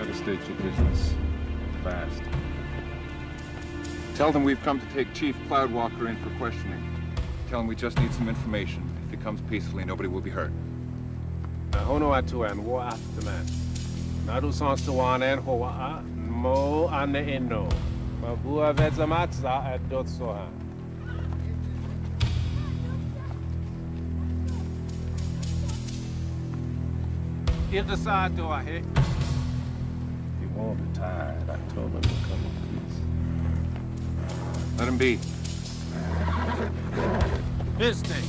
Better state your business. Fast. Tell them we've come to take Chief Cloudwalker in for questioning. Tell him we just need some information. If he comes peacefully, nobody will be hurt. Hono atuan wo afterman. Nadu sans tuan en hoa mo ane eno. Mabua vezamata at dot soha. Get the side door here. He won't be tired. I told him to come in peace. Let him be. This thing.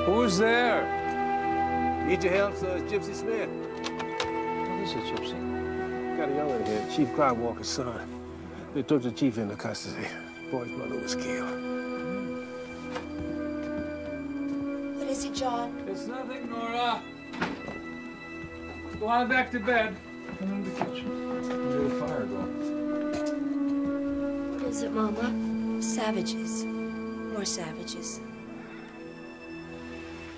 Who's there? Need your help, sir? It's Gypsy Smith. What is it, Gypsy? Got a young'un here, Chief Cloudwalker's son. They took the chief into custody. Boy's brother was killed. What is it, John? It's nothing, Nora. Go on back to bed. Come in the kitchen. There's a fire going. What is it, Mama? Savages. More savages.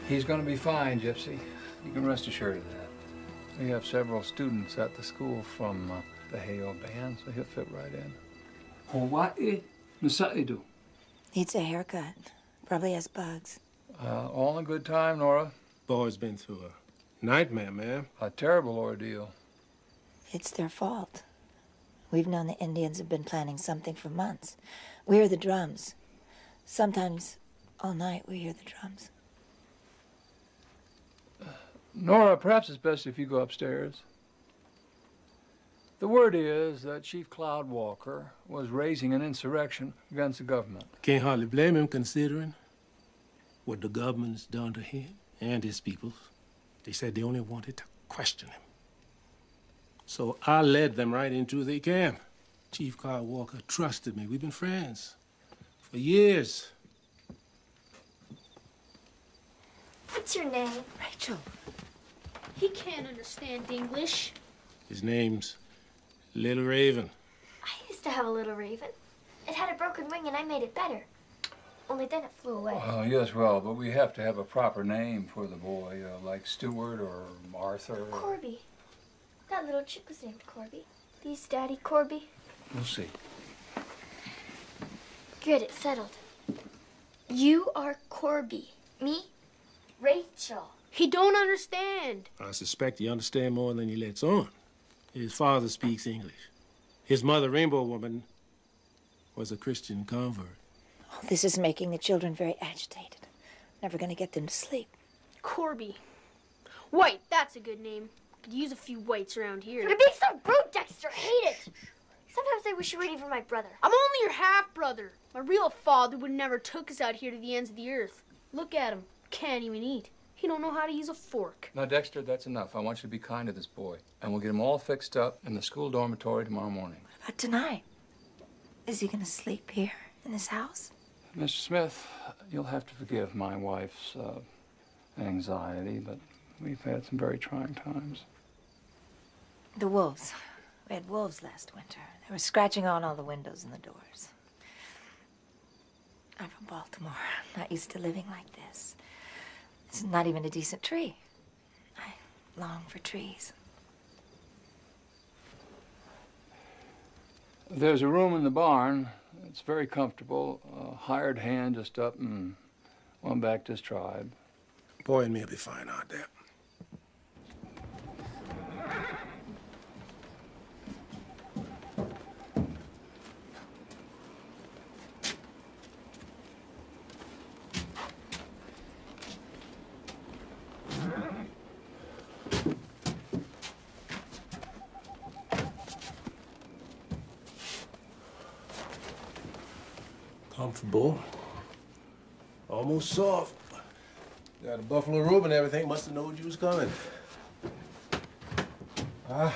He's going to be fine, Gypsy. You can rest assured of that. We have several students at the school from the Hayo band, so he'll fit right in. Hawaii, Nasaidu. Needs a haircut. Probably has bugs. All in good time, Nora. Boy's been through a nightmare, ma'am. A terrible ordeal. It's their fault. We've known the Indians have been planning something for months. We hear the drums. Sometimes all night we hear the drums. Nora, perhaps it's best if you go upstairs. The word is that Chief Cloudwalker was raising an insurrection against the government. Can't hardly blame him, considering what the government's done to him and his people. They said they only wanted to question him. So I led them right into the camp. Chief Cloudwalker trusted me. We've been friends for years. What's your name? Rachel. He can't understand English. His name's Little Raven. I used to have a little raven. It had a broken wing and I made it better. Only then it flew away. Yes, well, but we have to have a proper name for the boy, like Stewart or Arthur. Or... Corby. That little chick was named Corby. These Daddy Corby. We'll see. Good, it's settled. You are Corby. Me, Rachel. He don't understand. I suspect he understands more than he lets on. His father speaks English. His mother, Rainbow Woman, was a Christian convert. Oh, this is making the children very agitated. Never gonna get them to sleep. Corby. White, that's a good name. Could use a few whites around here. You're being so rude, Dexter. I hate it. Sometimes I wish you were even my brother. I'm only your half-brother. My real father would never took us out here to the ends of the earth. Look at him. Can't even eat. He don't know how to use a fork. Now, Dexter, that's enough. I want you to be kind to this boy. And we'll get him all fixed up in the school dormitory tomorrow morning. What about tonight? Is he gonna sleep here in this house? Mr. Smith, you'll have to forgive my wife's anxiety, but we've had some very trying times. The wolves. We had wolves last winter. They were scratching on all the windows and the doors. I'm from Baltimore. I'm not used to living like this. This is not even a decent tree. long for trees. There's a room in the barn. It's very comfortable. A hired hand just up and went back to his tribe. Boy and me'll be fine out there. Comfortable. Almost soft. Got a buffalo robe and everything. Must have known you was coming. I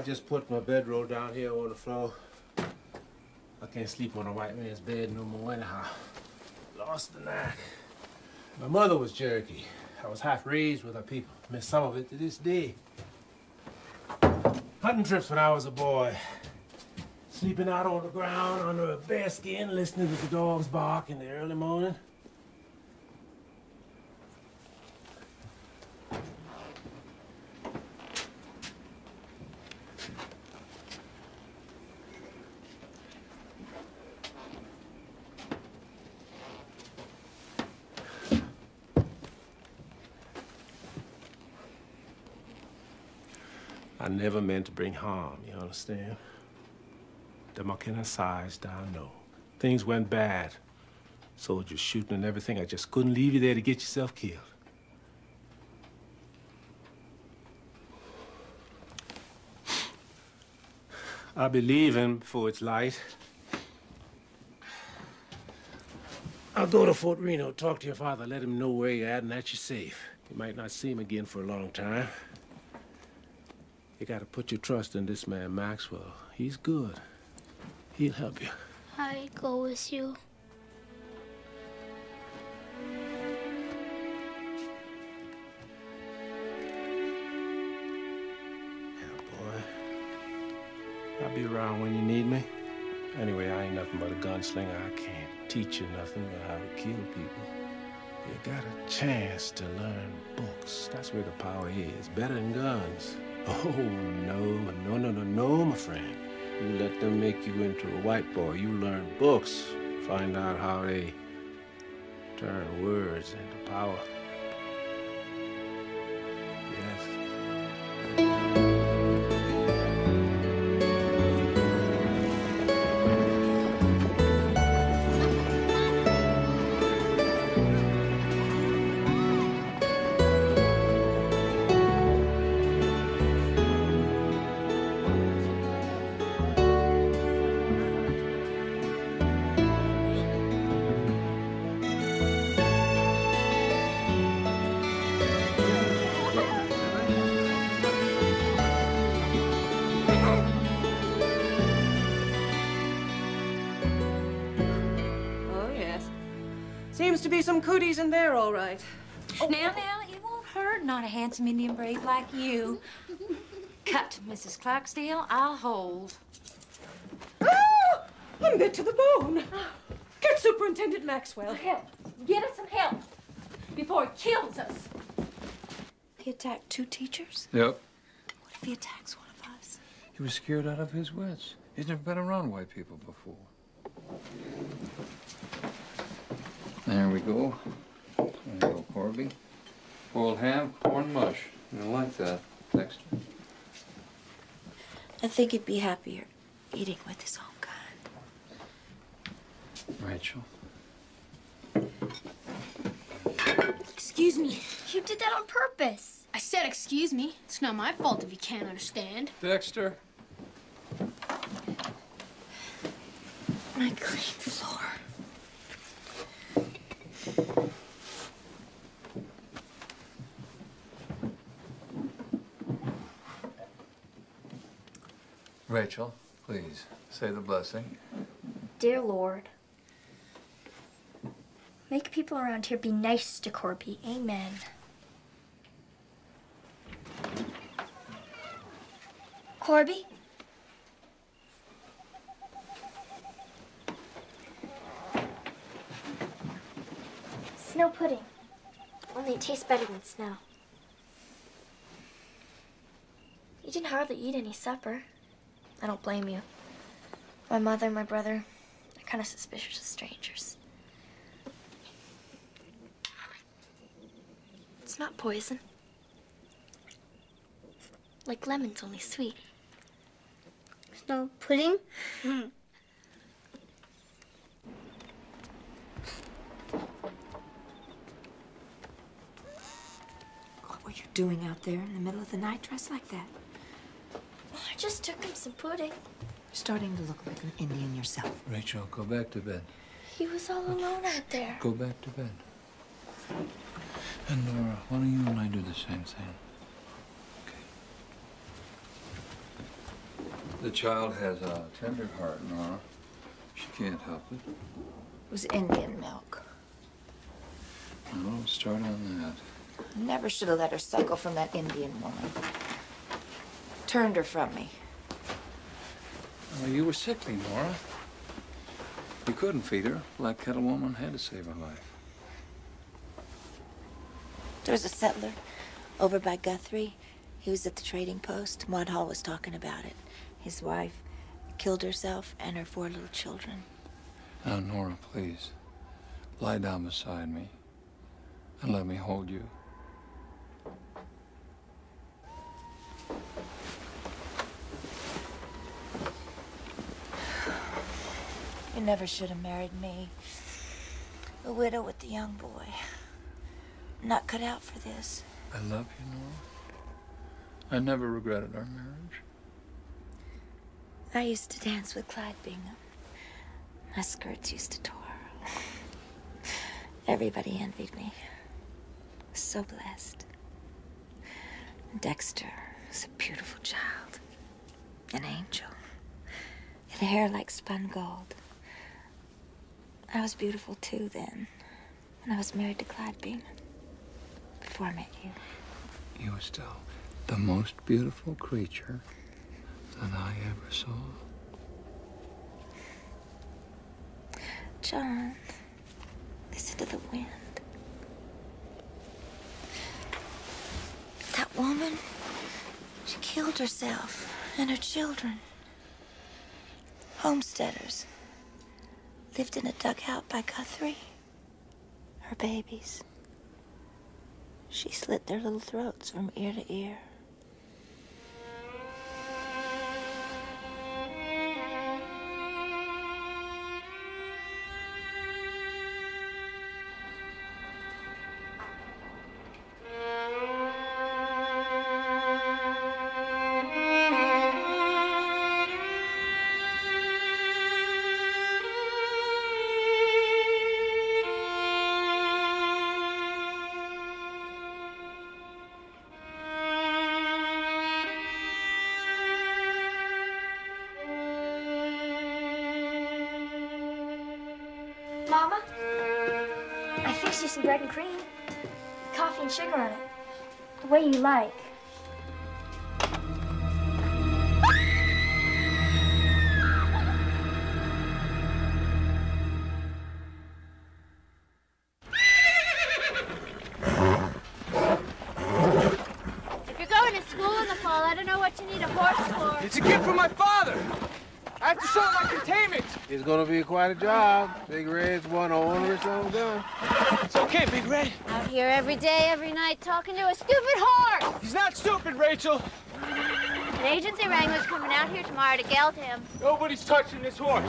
just put my bedroll down here on the floor. I can't sleep on a white man's bed no more anyhow. Lost the knack. My mother was Cherokee. I was half raised with her people. Miss some of it to this day. Hunting trips when I was a boy. Sleeping out on the ground under a bear skin, listening to the dogs bark in the early morning. I never meant to bring harm, you understand? Them I cannot size down, no. Things went bad. Soldiers shooting and everything. I just couldn't leave you there to get yourself killed. I'll be leaving before it's light. I'll go to Fort Reno, talk to your father, let him know where you're at and that you're safe. You might not see him again for a long time. You gotta put your trust in this man, Maxwell. He's good. He'll help you. I go with you. Yeah, boy. I'll be around when you need me. Anyway, I ain't nothing but a gunslinger. I can't teach you nothing but how to kill people. You got a chance to learn books. That's where the power is. Better than guns. Oh, no, my friend. You let them make you into a white boy. You learn books. Find out how they turn words into power. Yes. Seems to be some cooties in there, all right. Oh. Now, it won't hurt. Not a handsome Indian brave like you. Cut, Mrs. Clarksdale. I'll hold. Ah! I'm bit to the bone. Get Superintendent Maxwell. Help. Get us some help before he kills us. He attacked 2 teachers? Yep. What if he attacks one of us? He was scared out of his wits. He's never been around white people before. There we go. There you go, Corby. Boiled ham, corn mush. You don't like that, Dexter? I think he'd be happier eating with his own kind. Rachel. Excuse me. You did that on purpose. I said excuse me. It's not my fault if you can't understand. Dexter. My clean floor. Rachel, please, say the blessing. Dear Lord, make people around here be nice to Corby. Amen. Corby? Snow pudding. Only it tastes better than snow. You didn't hardly eat any supper. I don't blame you. My mother and my brother are kind of suspicious of strangers. It's not poison. Like lemon's only sweet. It's no pudding? What were you doing out there in the middle of the night dressed like that? Well, I just took him some pudding. You're starting to look like an Indian yourself. Rachel, go back to bed. He was all alone out there. Go back to bed. And Nora, why don't you and I do the same thing? Okay. The child has a tender heart, Nora. She can't help it. It was Indian milk. No, start on that. I never should have let her suckle from that Indian woman. Turned her from me. Well, you were sickly, Nora. You couldn't feed her. Black Kettle Woman had to save her life. There was a settler over by Guthrie. He was at the trading post. Maud Hall was talking about it. His wife killed herself and her 4 little children. Now, Nora, please, lie down beside me and let me hold you. You never should have married me. A widow with the young boy. I'm not cut out for this. I love you, Nora. I never regretted our marriage. I used to dance with Clyde Bingham. My skirts used to twirl. Everybody envied me. I was so blessed. Dexter was a beautiful child. An angel. He had hair like spun gold. I was beautiful too then, when I was married to Clyde Bingham. Before I met you. You were still the most beautiful creature that I ever saw. John, listen to the wind. That woman, she killed herself and her children. Homesteaders. Lived in a dugout by Guthrie. Her babies. She slit their little throats from ear to ear. Mama, I fixed you some bread and cream. Coffee and sugar on it. The way you like. If you're going to school in the fall, I don't know what you need a horse for. It's a gift from my father. I have to show him my containment. It's gonna be quite a job. Big Red's one onerous little gun. It's okay, Big Red. Out here every day, every night, talking to a stupid horse. He's not stupid, Rachel. An agency wrangler's coming out here tomorrow to geld him. Nobody's touching this horse.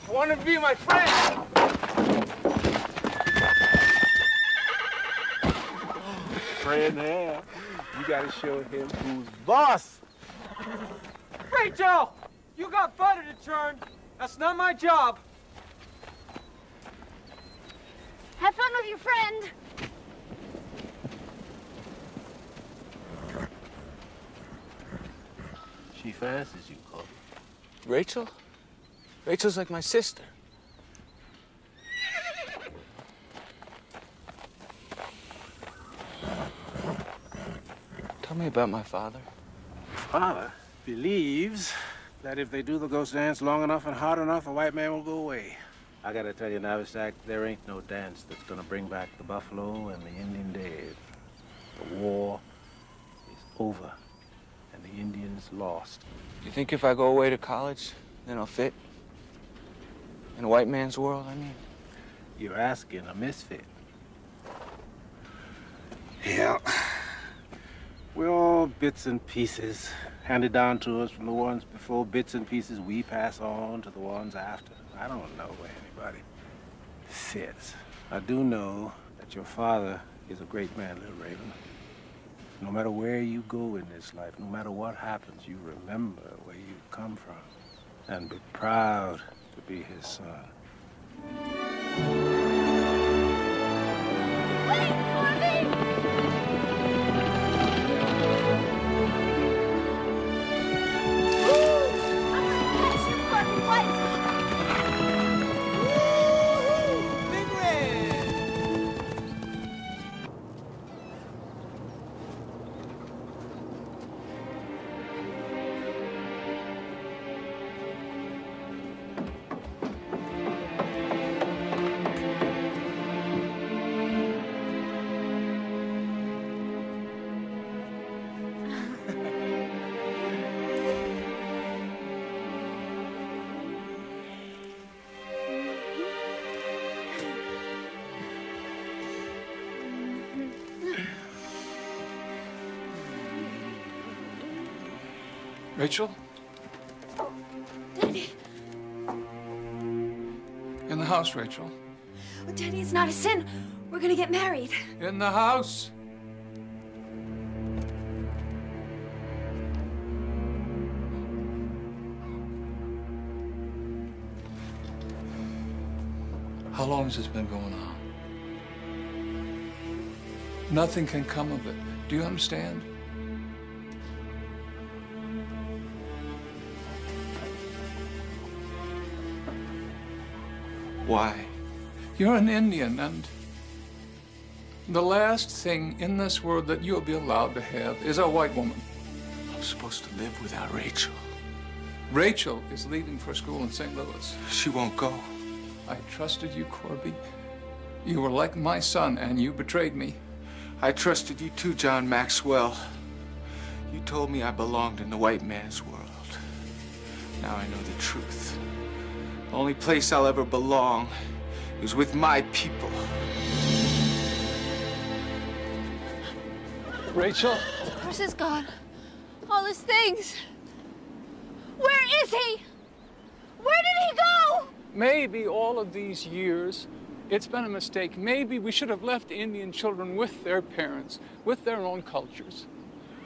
I want him to be my friend. Friend there. You gotta show him who's boss. Rachel, you got butter to churn. That's not my job. Have fun with your friend. She fancies you, Cowboy. Rachel? Rachel's like my sister. Tell me about my father. Father believes that if they do the ghost dance long enough and hard enough, the white man will go away. I gotta tell you, Navisack, there ain't no dance that's gonna bring back the buffalo and the Indian dead. The war is over. lost. You think if I go away to college, then I'll fit? In a white man's world, I mean? You're asking a misfit. Yeah. We're all bits and pieces, handed down to us from the ones before, bits and pieces we pass on to the ones after. I don't know where anybody fits. I do know that your father is a great man, Little Raven. No matter where you go in this life, no matter what happens, you remember where you've come from and be proud to be his son. Wait for me! I'm gonna catch you, Corby White! Big Red! Rachel? Daddy. In the house, Rachel. Oh, Daddy, it's not a sin. We're gonna get married. In the house. How long has this been going on? Nothing can come of it. Do you understand? Why? You're an Indian, and the last thing in this world that you'll be allowed to have is a white woman. I'm supposed to live without Rachel. Rachel is leaving for school in St. Louis. She won't go. I trusted you, Corby. You were like my son, and you betrayed me. I trusted you too, John Maxwell. You told me I belonged in the white man's world. Now I know the truth. The only place I'll ever belong is with my people. Rachel? Chris is gone. All his things. Where is he? Where did he go? Maybe all of these years, it's been a mistake. Maybe we should have left Indian children with their parents, with their own cultures.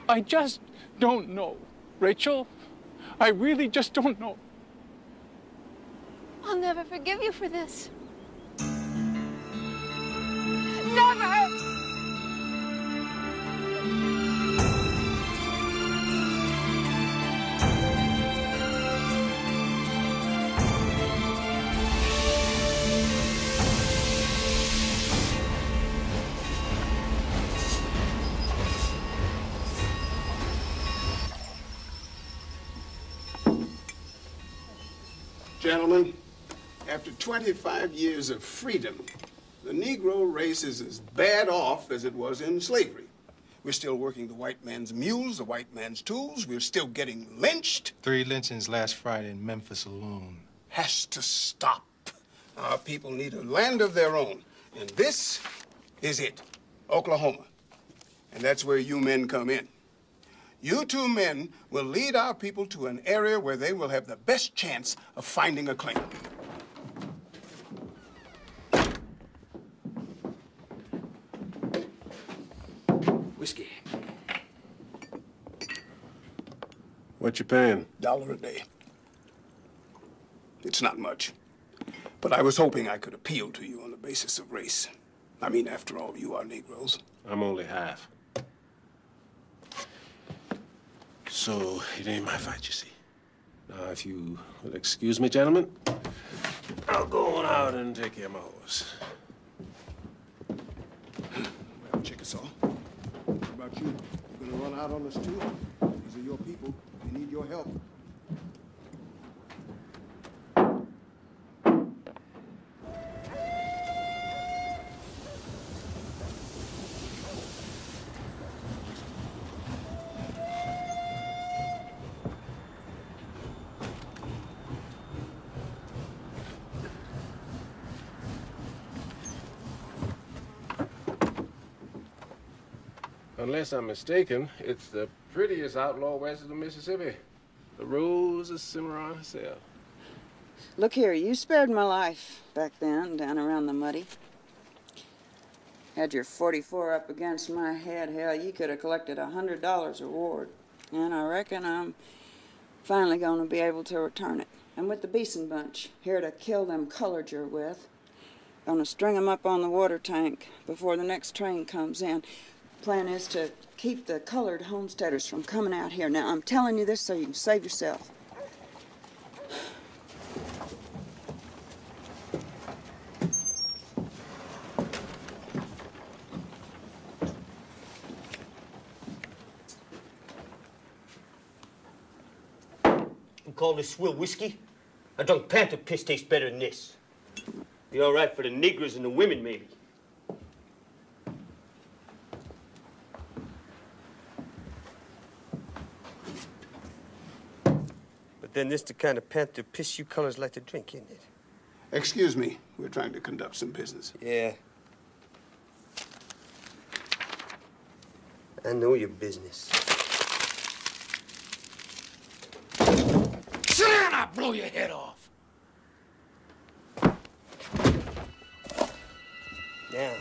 I just don't know. Rachel, I really just don't know. I'll never forgive you for this. Never! Gentlemen, after 25 years of freedom, the Negro race is as bad off as it was in slavery. We're still working the white man's mules, the white man's tools. We're still getting lynched. 3 lynchings last Friday in Memphis alone. Has to stop. Our people need a land of their own. And this is it, Oklahoma. And that's where you men come in. You 2 men will lead our people to an area where they will have the best chance of finding a claim. Whiskey. What you paying? $1 a day. It's not much. But I was hoping I could appeal to you on the basis of race. I mean, after all, you are Negroes. I'm only half. So, it ain't my fight, you see. Now, if you will excuse me, gentlemen, I'll go on out and take care of my horse. Well, Chickasaw, what about you? You gonna run out on us too? These are your people. They need your help. Unless I'm mistaken, it's the prettiest outlaw west of the Mississippi. The rose of Cimarron herself. Look here, you spared my life back then, down around the muddy. Had your 44 up against my head, hell, you could have collected $100 reward. And I reckon I'm finally going to be able to return it. I'm with the Beeson bunch, here to kill them colored you're with. Gonna string them up on the water tank before the next train comes in. Plan is to keep the colored homesteaders from coming out here. Now, I'm telling you this so you can save yourself. You call this swill whiskey? I drunk panther piss tastes better than this. Be all right for the niggers and the women, maybe. But then this the kind of panther piss you colors like to drink, isn't it? Excuse me. We're trying to conduct some business. Yeah. I know your business. Sit down, I'll blow your head off. Now,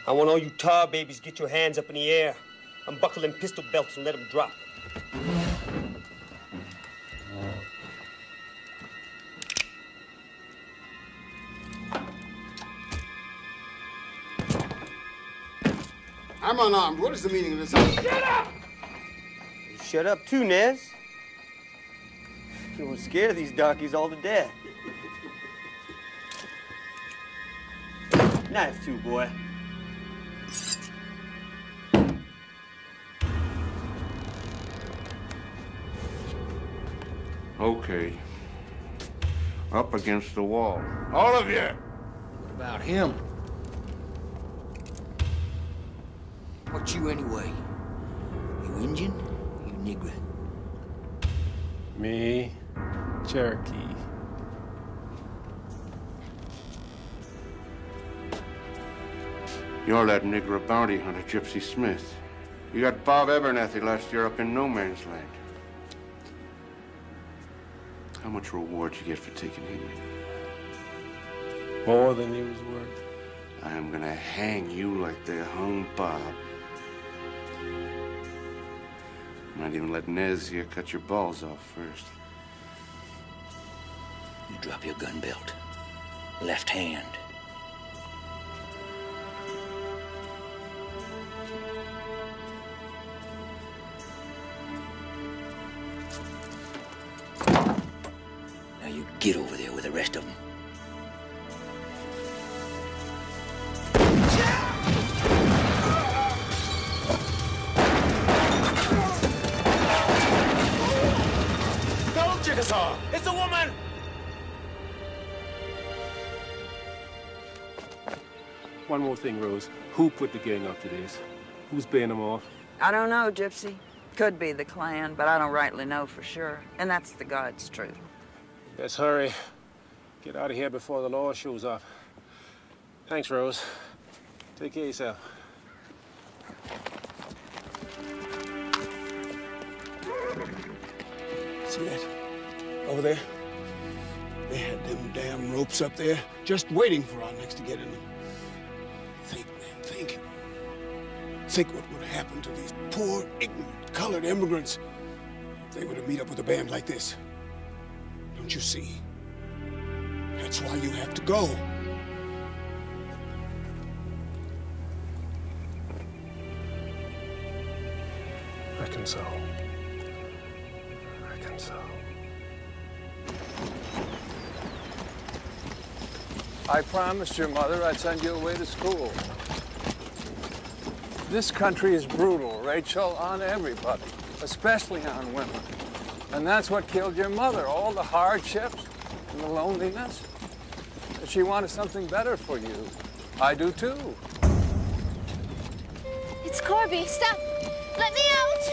I want all you tar babies get your hands up in the air. Unbuckle them pistol belts and let them drop. I'm unarmed. What is the meaning of this? Shut up! You shut up too, Nez. You won't scare these darkies all to death. Knife too, boy. Okay. Up against the wall. All of you! What about him? What you anyway? You Indian? You nigger? Me, Cherokee. You're that nigger bounty hunter, Gypsy Smith. You got Bob Abernathy last year up in no man's land. How much reward you get for taking him in? More than he was worth. I am gonna hang you like they hung Bob. Might even let Nez here cut your balls off first. You drop your gun belt. Left hand. Now you get over there with the rest of them. It's a woman! One more thing, Rose. Who put the gang up to this? Who's paying them off? I don't know, Gypsy. Could be the Klan, but I don't rightly know for sure. And that's the God's truth. Let's hurry. Get out of here before the law shows up. Thanks, Rose. Take care of yourself. See that? Over there? They had them damn ropes up there, just waiting for our necks to get in them. Think, man, think. Think what would happen to these poor, ignorant, colored immigrants if they were to meet up with a band like this. Don't you see? That's why you have to go. Reckon so. Reckon so. I promised your mother I'd send you away to school. This country is brutal, Rachel, on everybody, especially on women. And that's what killed your mother, all the hardships and the loneliness. She wanted something better for you. I do too. It's Corby. Stop. Let me out.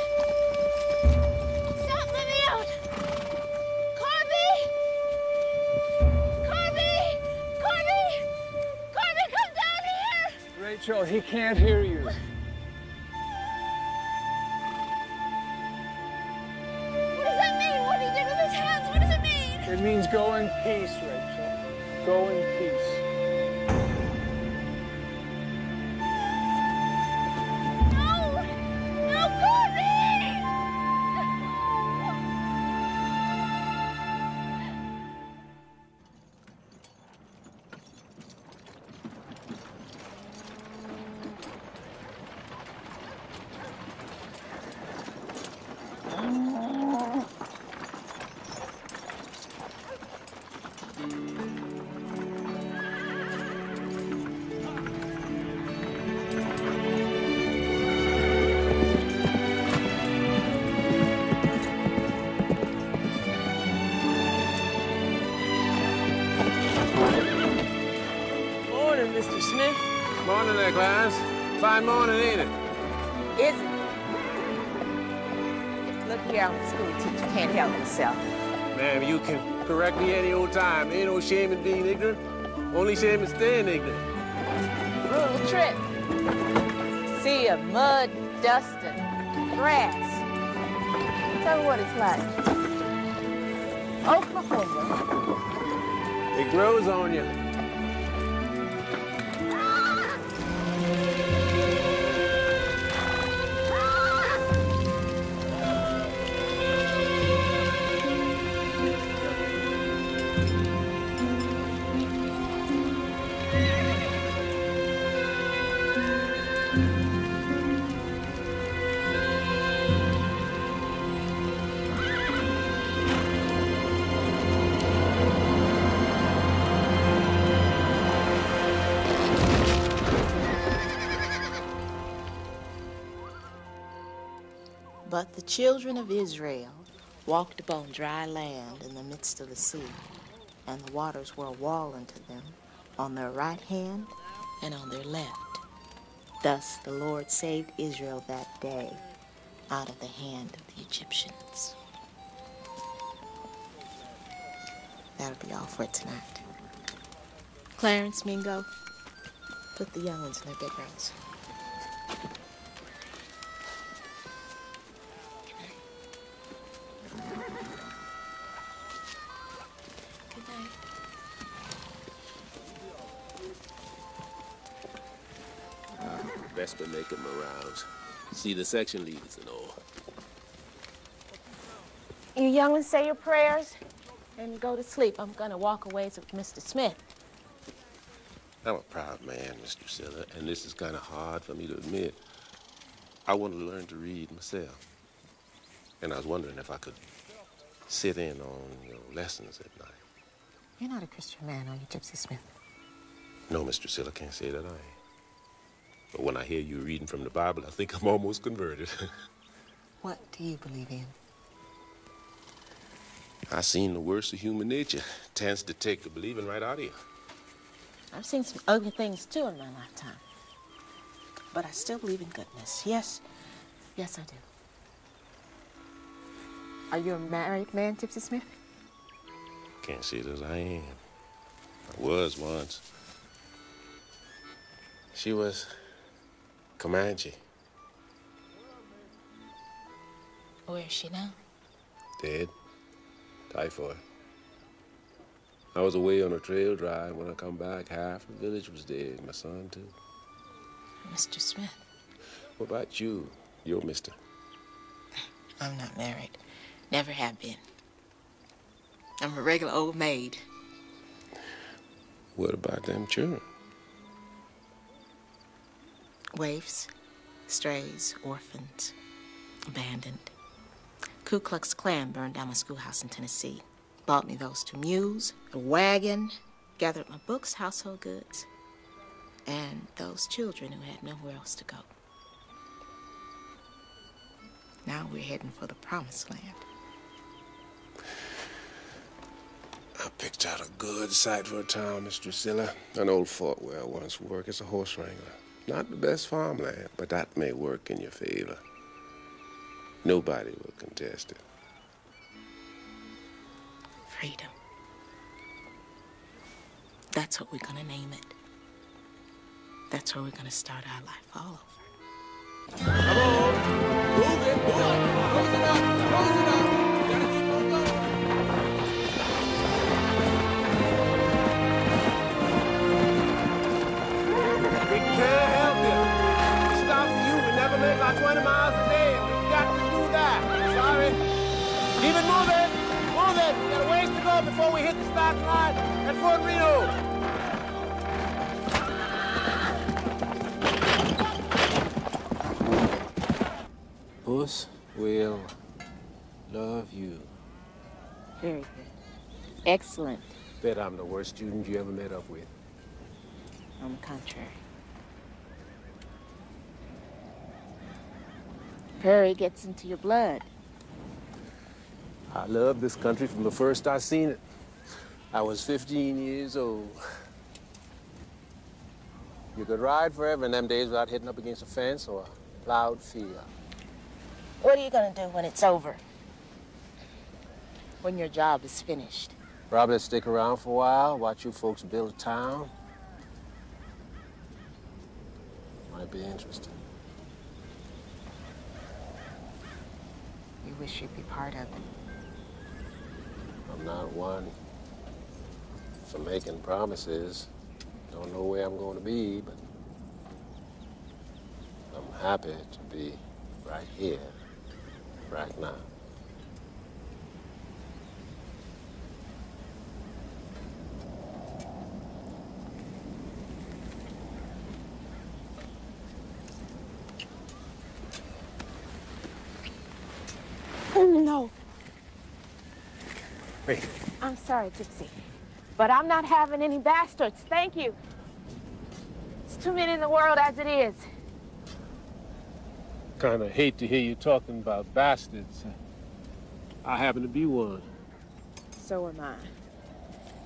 Stop. Let me out. Corby! Corby! Corby! Corby, come down here! Rachel, he can't hear you. It means go in peace, Rachel. Go in peace. Morning, Mr. Smith. Morning there, Clarence. Fine morning, ain't it? Isn't it? Look here, I'm a school teacher. Can't help myself. Ma'am, you can correct me any old time. Ain't no shame in being ignorant. Only shame in staying ignorant. Rural trip. Sea of mud, dust, and grass. Tell me what it's like. Oklahoma. It grows on you. But the children of Israel walked upon dry land in the midst of the sea, and the waters were a wall unto them on their right hand and on their left. Thus the Lord saved Israel that day out of the hand of the Egyptians. That'll be all for tonight. Clarence, Mingo, put the young ones in their bedrooms. Best to make them around. See the section leaders and all. You young ones say your prayers and go to sleep. I'm gonna walk a ways with Mr. Smith. I'm a proud man, Mr. Drusilla, and this is kind of hard for me to admit. I want to learn to read myself. And I was wondering if I could sit in on your lessons at night. You're not a Christian man, are you, Gypsy Smith? No, Mr. Drusilla, can't say that I ain't. But when I hear you reading from the Bible, I think I'm almost converted. What do you believe in? I seen the worst of human nature. Tends to take the believing right out of you. I've seen some ugly things, too, in my lifetime. But I still believe in goodness. Yes, yes, I do. Are you a married man, Gypsy Smith? Can't say that I am. I was once. She was Comanche. Where is she now? Dead. Typhoid. I was away on a trail drive. When I come back, half the village was dead. My son, too. Mr. Smith. What about you? You're Mr. I'm not married. Never have been. I'm a regular old maid. What about them children? Waifs, strays, orphans, abandoned. Ku Klux Klan burned down my schoolhouse in Tennessee. Bought me those 2 mules, a wagon, gathered my books, household goods, and those children who had nowhere else to go. Now we're heading for the promised land. I picked out a good site for a town, Miss Drusilla. An old fort where I once worked as a horse wrangler. Not the best farmland, but that may work in your favor. Nobody will contest it. Freedom. That's what we're gonna name it. That's where we're gonna start our life all over. Come on! Move it! Move it! Close it up! Close it up! You gotta keep on going! to make our 20 miles a day, and we've got to do that. Sorry. Keep it moving. Move it. We got a ways to go before we hit the start line at Fort Reno. Puss will love you. Very good. Excellent. Bet I'm the worst student you ever met up with. On the contrary. Prairie gets into your blood. I love this country from the first I seen it. I was 15 years old. You could ride forever in them days without hitting up against a fence or a plowed field. What are you gonna do when it's over? When your job is finished? Probably stick around for a while, watch you folks build a town. Might be interesting. You wish you'd be part of it. I'm not one for making promises. Don't know where I'm going to be, but I'm happy to be right here, right now. No. Wait. I'm sorry, Gypsy, but I'm not having any bastards. Thank you. It's too many in the world as it is. Kind of hate to hear you talking about bastards. I happen to be one. So am I.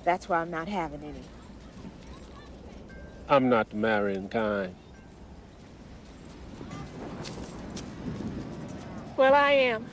That's why I'm not having any. I'm not the marrying kind. Well, I am.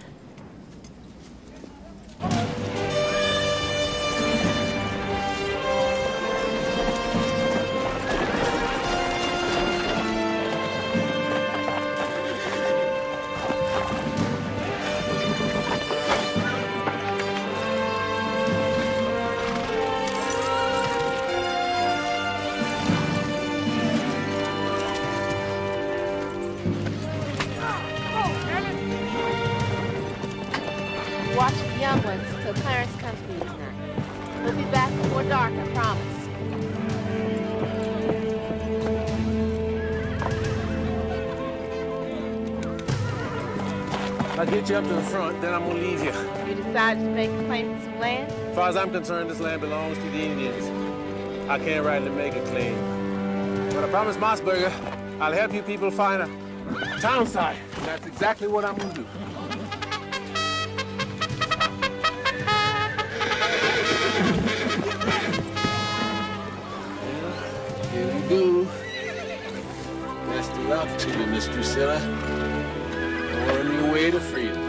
Watch the young ones till Clarence comes for you tonight. We'll be back before dark, I promise. I'll get you up to the front, then I'm gonna leave you. You decided to make a claim for some land? As far as I'm concerned, this land belongs to the Indians. I can't rightly make a claim. But I promise Mossberger, I'll help you people find a town site. And that's exactly what I'm gonna do. Here we go. Best of luck to you, Miss Drusilla. On your way to freedom.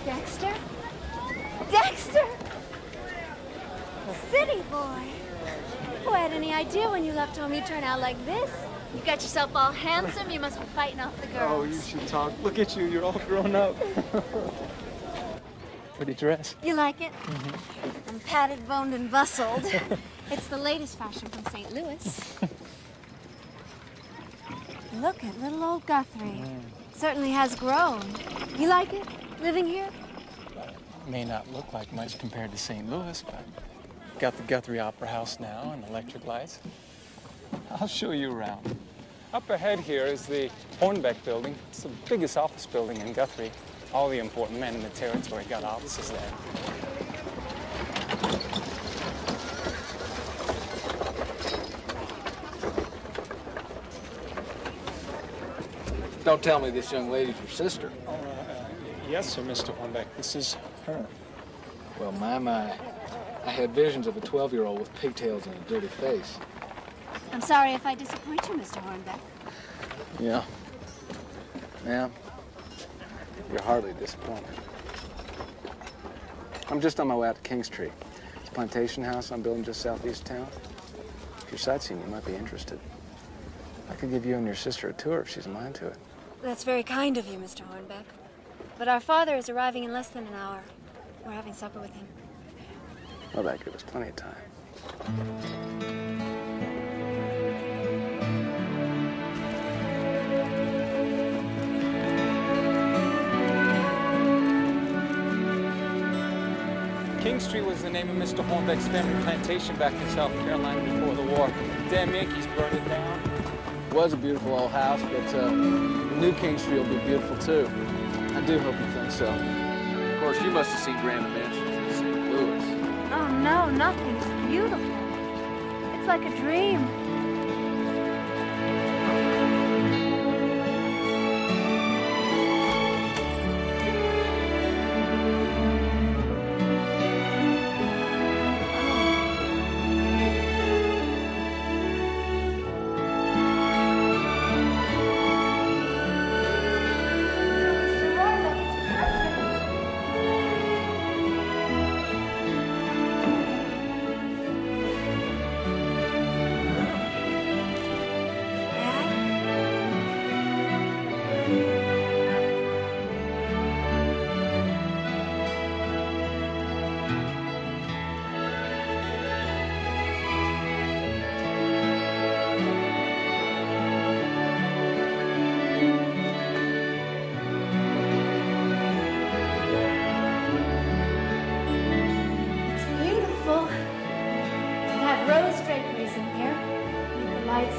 Dexter? Dexter! City boy! Who had any idea when you left home you'd turn out like this? You got yourself all handsome. You must be fighting off the girls. Oh, you should talk. Look at you. You're all grown up. Pretty dress. You like it? I'm padded, boned, and bustled. It's the latest fashion from St. Louis. Look at little old Guthrie. Certainly has grown. You like it, living here? May not look like much compared to St. Louis, but Got the Guthrie Opera House now and electric lights. I'll show you around. Up ahead here is the Hornbeck building. It's the biggest office building in Guthrie. All the important men in the territory got offices there. Don't tell me this young lady's your sister. Yes, sir, Mr. Hornbeck. This is her. Well, my. I had visions of a 12-year-old with pigtails and a dirty face. I'm sorry if I disappoint you, Mr. Hornbeck. Yeah. Ma'am, you're hardly disappointed. I'm just on my way out to Kingstree. It's a plantation house I'm building just southeast of town. If you're sightseeing, you might be interested. I could give you and your sister a tour if she's a mind to it. That's very kind of you, Mr. Hornbeck. But our father is arriving in less than an hour. We're having supper with him. Well, that gives us plenty of time. Kingstree was the name of Mr. Hornbeck's family plantation back in South Carolina before the war. Damn Yankees burned it down. It was a beautiful old house, but the new Kingstree will be beautiful, too. I do hope you think so. Of course, you must have seen grand mansions in St. Louis. Oh, no, nothing's beautiful. It's like a dream.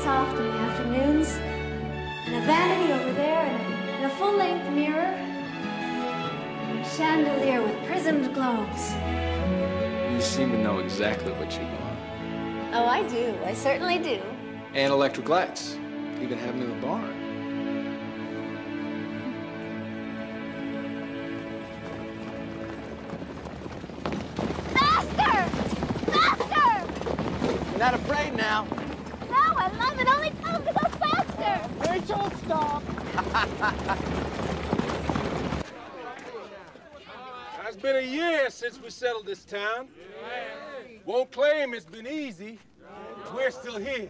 Soft in the afternoons, and a vanity over there, and a full-length mirror, and a chandelier with prismed globes. You seem to know exactly what you want. Oh, I do. I certainly do. And electric lights. Even have them in the barn. Faster! Faster! You're not afraid now. No, I love it. Only tell them to go faster. Rachel, stop. It's been a year since we settled this town. Won't claim it's been easy. We're still here.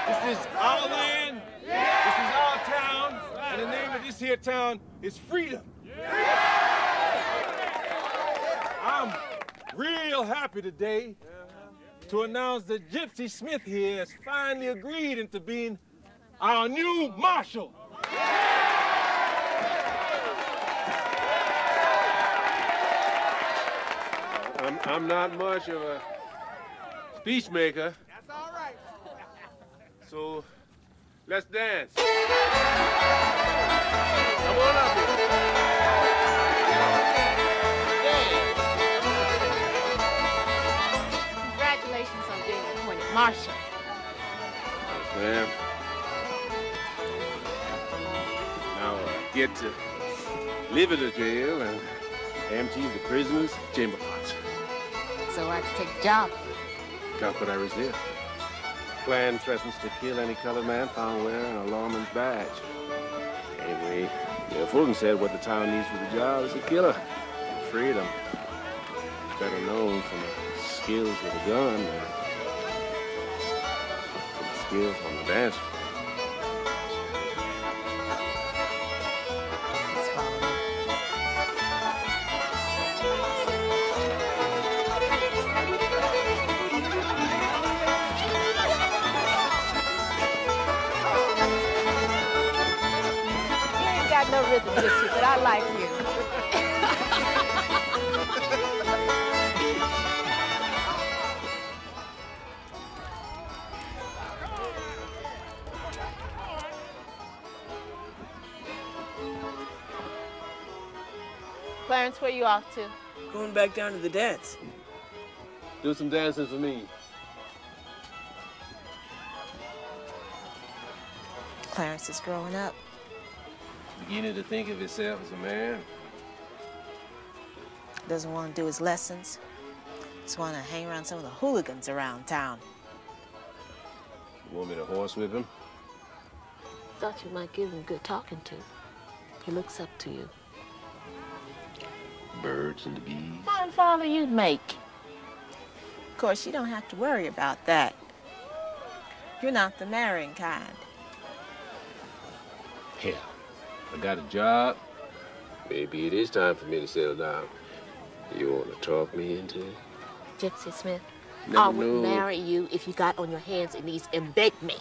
This is our land. This is our town. And the name of this here town is freedom. I'm real happy today to announce that Gypsy Smith here has finally agreed into being our new marshal. I'm not much of a speech maker. That's all right. So let's dance. Come on up here. Congratulations on being appointed marshal. Yes, ma'am. Now get to live in the jail and empty the prisoners' chamber pots. So I can take the job. Not that I resist. Klan threatens to kill any colored man found wearing a lawman's badge. Anyway, Fulton said what the town needs for the job is a killer. Freedom. Better known for the skills with a gun than for the skills on the dance floor. No rhythm, Gypsy, but I like you. Clarence, where you off to? Going back down to the dance. Do some dancing for me. Clarence is growing up. Beginning to think of himself as a man. Doesn't want to do his lessons. Just want to hang around some of the hooligans around town. You want me to horsewhip him? Thought you might give him good talking to. He looks up to you. Birds and the bees. Fine father you'd make. Of course, you don't have to worry about that. You're not the marrying kind. Hell, I got a job. Maybe it is time for me to settle down. You want to talk me into it? Gypsy Smith, Never I would knew. marry you if you got on your hands and knees and begged me.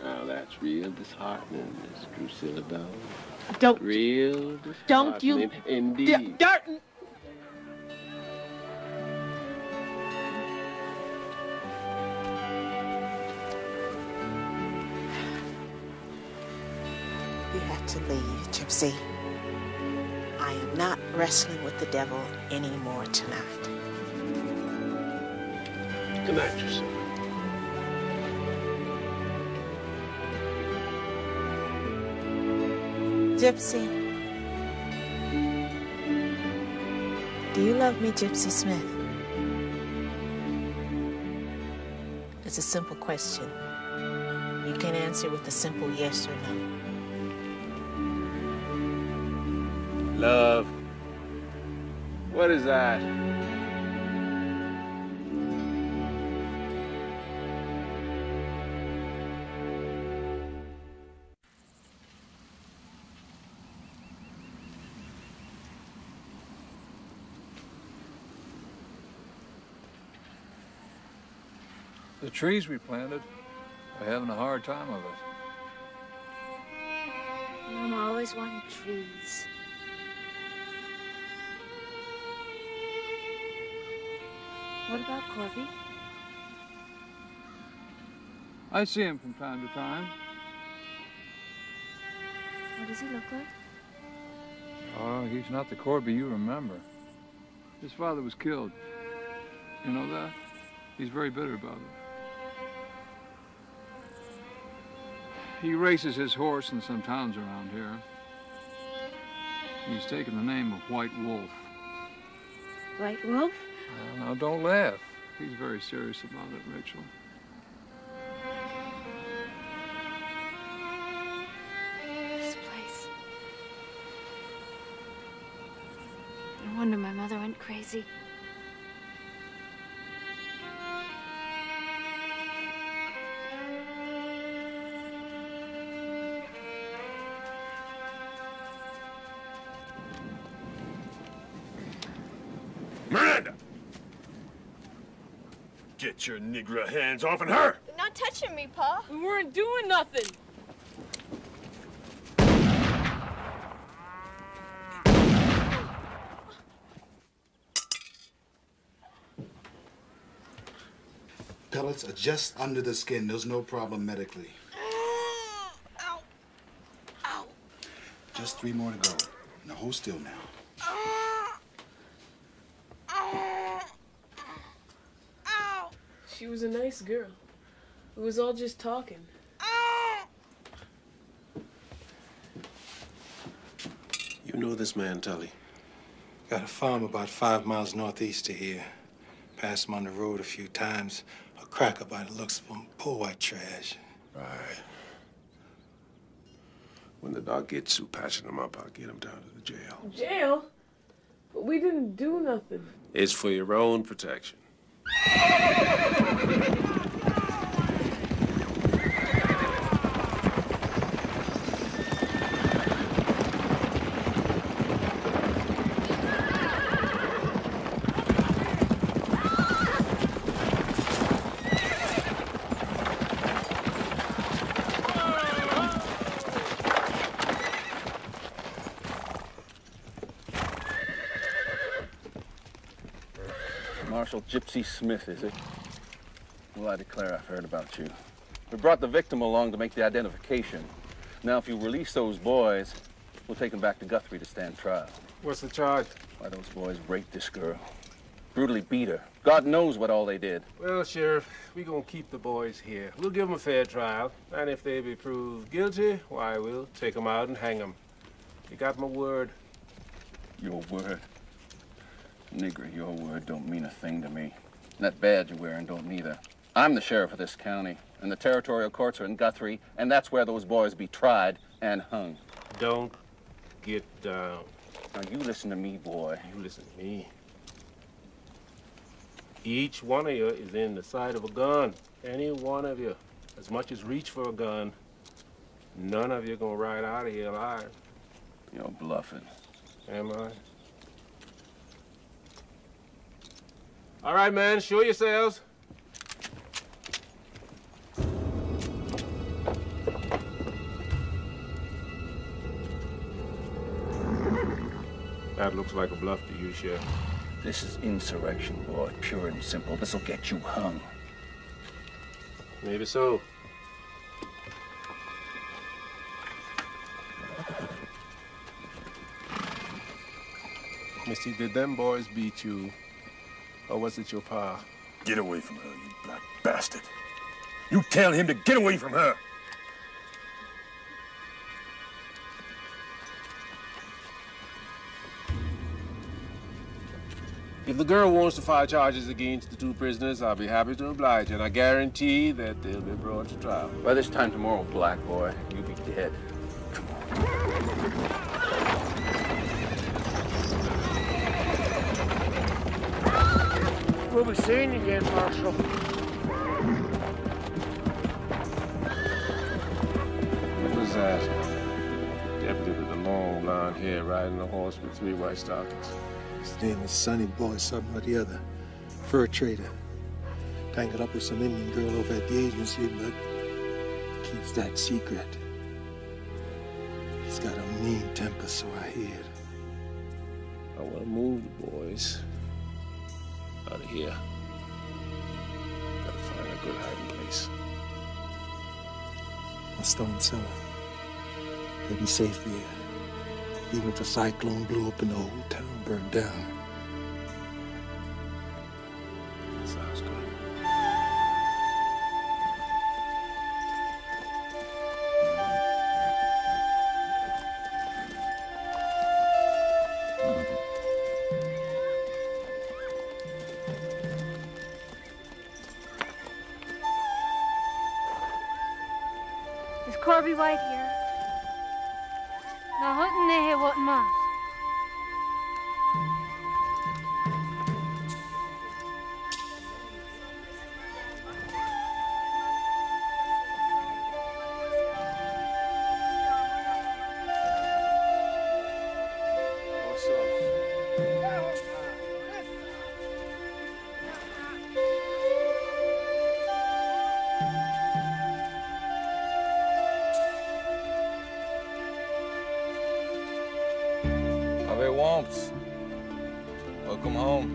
Now that's real disheartening, Miss Drusilla Dawes. Don't. Real disheartening. Don't you. Indeed. Darton. You have to leave, Gypsy. I am not wrestling with the devil anymore tonight. Good night, Drusilla. Gypsy. Do you love me, Gypsy Smith? It's a simple question. You can answer with a simple yes or no. Love. What is that? The trees we planted are having a hard time of it. Mama always wanted trees. What about Corby? I see him from time to time. What does he look like? Oh, he's not the Corby you remember. His father was killed. You know that? He's very bitter about it. He races his horse in some towns around here. He's taken the name of White Wolf. White Wolf? Now, don't laugh. He's very serious about it, Rachel. This place. No wonder my mother went crazy. Miranda! Get your Negro hands off of her! You're not touching me, Pa. We weren't doing nothing. Pellets are just under the skin. There's no problem medically. Ow. Ow. Just 3 more to go. Now hold still now. She was a nice girl. It was all just talking. You know this man, Tully? Got a farm about 5 miles northeast of here. Passed him on the road a few times. A cracker by the looks of him. Poor white trash. Right. When the dog gets through patching him up, I'll get him down to the jail. Jail? But we didn't do nothing. It's for your own protection. Marshal Gypsy Smith, is it? Well, I declare I've heard about you. We brought the victim along to make the identification. Now, if you release those boys, we'll take them back to Guthrie to stand trial. What's the charge? Why, those boys raped this girl. Brutally beat her. God knows what all they did. Well, Sheriff, we're gonna keep the boys here. We'll give them a fair trial, and if they be proved guilty, why, we'll take them out and hang them. You got my word? Your word? Nigger, your word don't mean a thing to me. And that badge you're wearing don't neither. I'm the sheriff of this county, and the territorial courts are in Guthrie, and that's where those boys be tried and hung. Don't get down. Now, you listen to me, boy. You listen to me. Each one of you is in the sight of a gun. Any one of you. As much as reach for a gun. None of you gonna ride out of here alive. You're bluffing. Am I? All right, man, show yourselves. That looks like a bluff to you, Sheriff. This is insurrection, boy, pure and simple. This'll get you hung. Maybe so. Missy, did them boys beat you, or was it your pa? Get away from her, you black bastard. You tell him to get away from her. If the girl wants to file charges against the two prisoners, I'll be happy to oblige, and I guarantee that they'll be brought to trial. By this time tomorrow, black boy, you'll be dead. Come on. We'll be seeing you again, Marshal. What was that? Deputy with the long blonde hair riding a horse with 3 white stockings. His name is Sonny Boy, something or the other. Fur trader. Tangled up with some Indian girl over at the agency, but keeps that secret. He's got a mean temper, so I hear. I want to move the boys out of here. Gotta find a good hiding place. A stone cellar. They'll be safe there. Even if the cyclone blew up and the whole town burned down. Sounds good. Is Corby White here? Now, what in the hell, what man? What's up? Womps. Welcome home.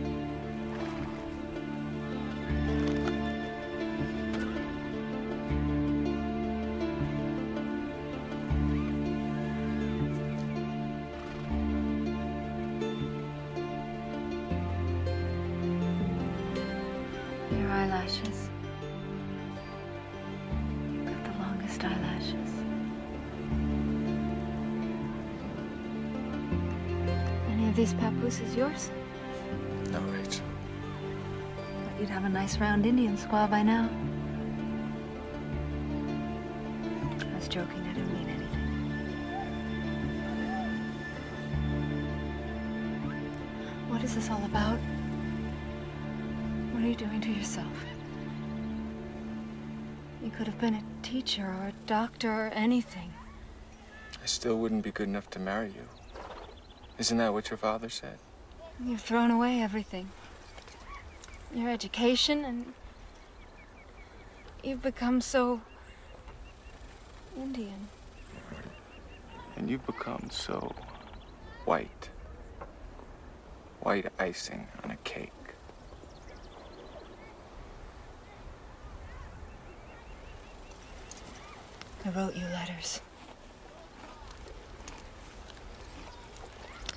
Your eyelashes. You've got the longest eyelashes. Any of these papooses yours? No, Rachel. But you'd have a nice round Indian squaw by now. I was joking, I didn't mean anything. What is this all about? What are you doing to yourself? You could have been a teacher or a doctor or anything. I still wouldn't be good enough to marry you. Isn't that what your father said? You've thrown away everything. Your education, and you've become so Indian. And you've become so white. White icing on a cake. I wrote you letters.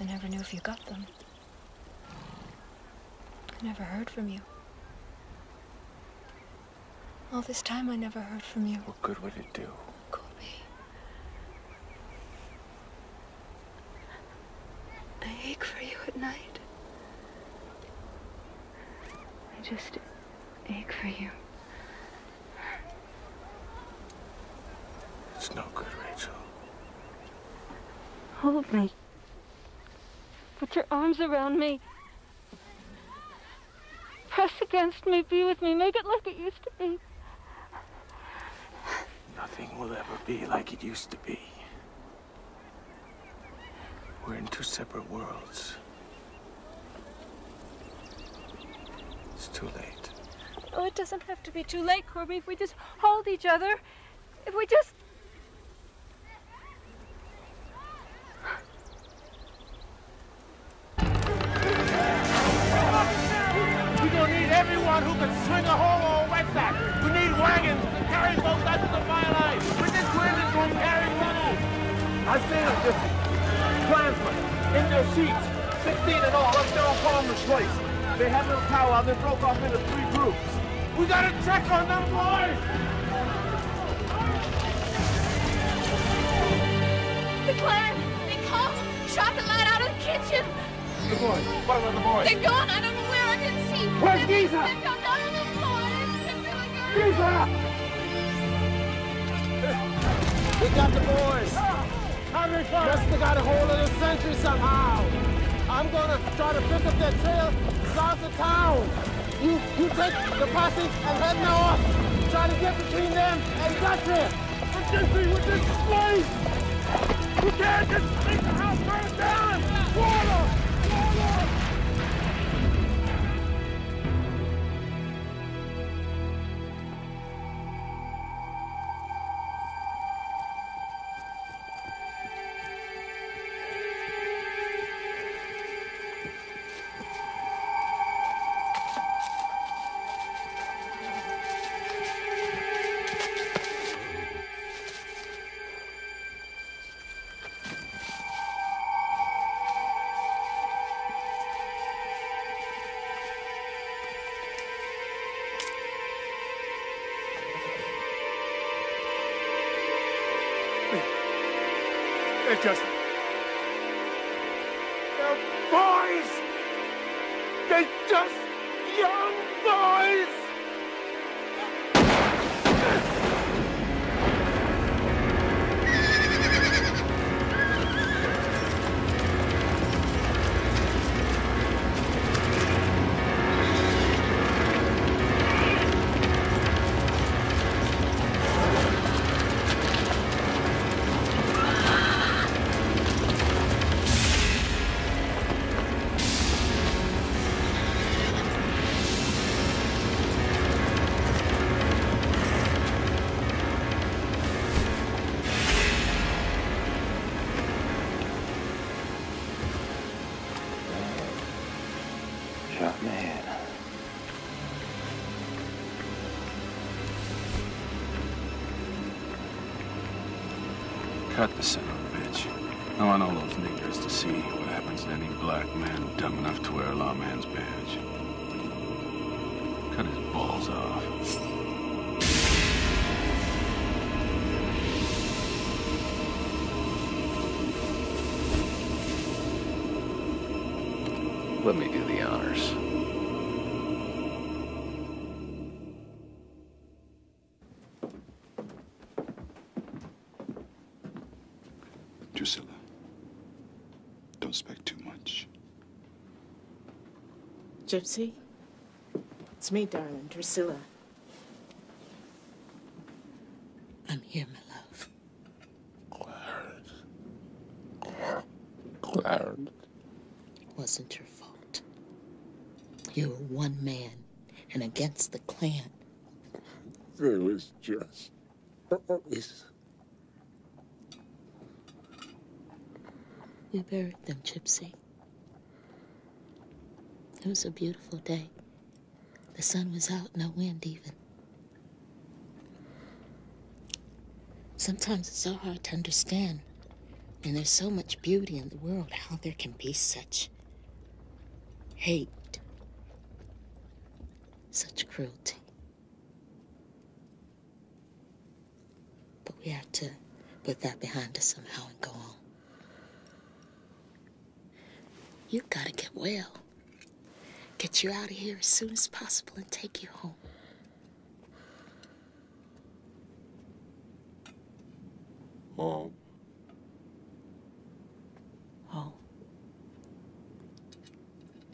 I never knew if you got them. I never heard from you. All this time I never heard from you. What good would it do? Corby. I ache for you at night. I just ache for you. It's no good, Rachel. Hold me. Put your arms around me. Press against me, be with me, make it like it used to be. Nothing will ever be like it used to be. We're in two separate worlds. It's too late. Oh, it doesn't have to be too late, Corby. If we just hold each other, if we just... We're gonna need everyone who can swing a hoe or a wet sack. We need wagons to carry folks out to the fire line. With this wind, it's gonna carry rubble. I see them, just Klansmen in their sheets, 16 in all, up there on Palmer's Place. They had a little powwow, they broke off into 3 groups. We gotta check on them, boys! The Klan! They come! Shot the light out of the kitchen! The boys, what about the boys? They're gone! I don't know where, I didn't see! Where's Giza? They're down on the floor! Giza! We got the boys! Must have got a hold of the sentry somehow! I'm gonna try to pick up that trail south of town! You take the posse and head north! Try to get between them and Guthrie! We're just with this place! We can't just leave the house burn down! Water! Water! They're just... They're boys! They're just young boys! Shot me head. Cut the son of a bitch. I want all those niggers to see what happens to any black man dumb enough to wear a lawman's badge. Cut his balls off. Let me do the honors. Drusilla, don't expect too much. Gypsy? It's me, darling, Drusilla. I'm here, my love. Clarence. Wasn't your fault. You were one man and against the Klan. It was just... We buried them, Gypsy. It was a beautiful day. The sun was out, no wind even. Sometimes it's so hard to understand And there's so much beauty in the world, how there can be such hate, such cruelty. But we have to put that behind us somehow and go on. You've got to get well. Get you out of here as soon as possible and take you home. Mom. Home.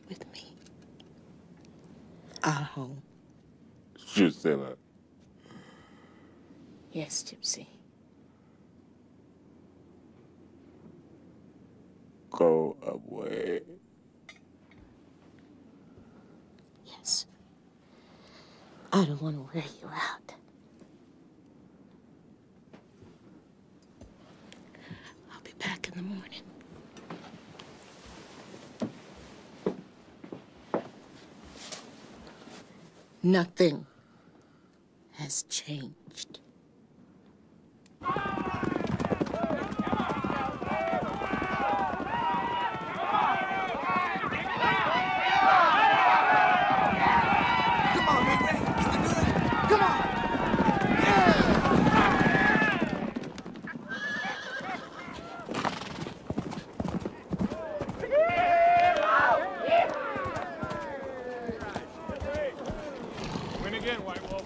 With me. Our home. Drusilla. Yes, Gypsy. Go away. Yes. I don't want to wear you out. I'll be back in the morning. Nothing has changed. Win again, White Wolf.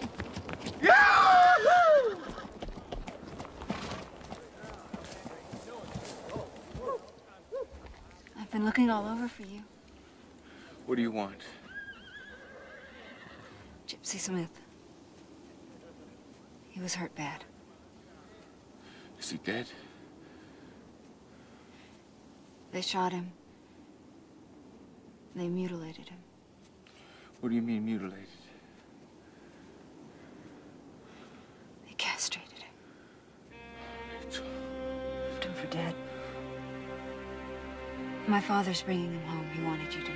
I've been looking all over for you. What do you want? Gypsy Smith. He was hurt bad. Is he dead? They shot him. They mutilated him. What do you mean mutilated? They castrated him. Left him for dead. My father's bringing him home. He wanted you to know.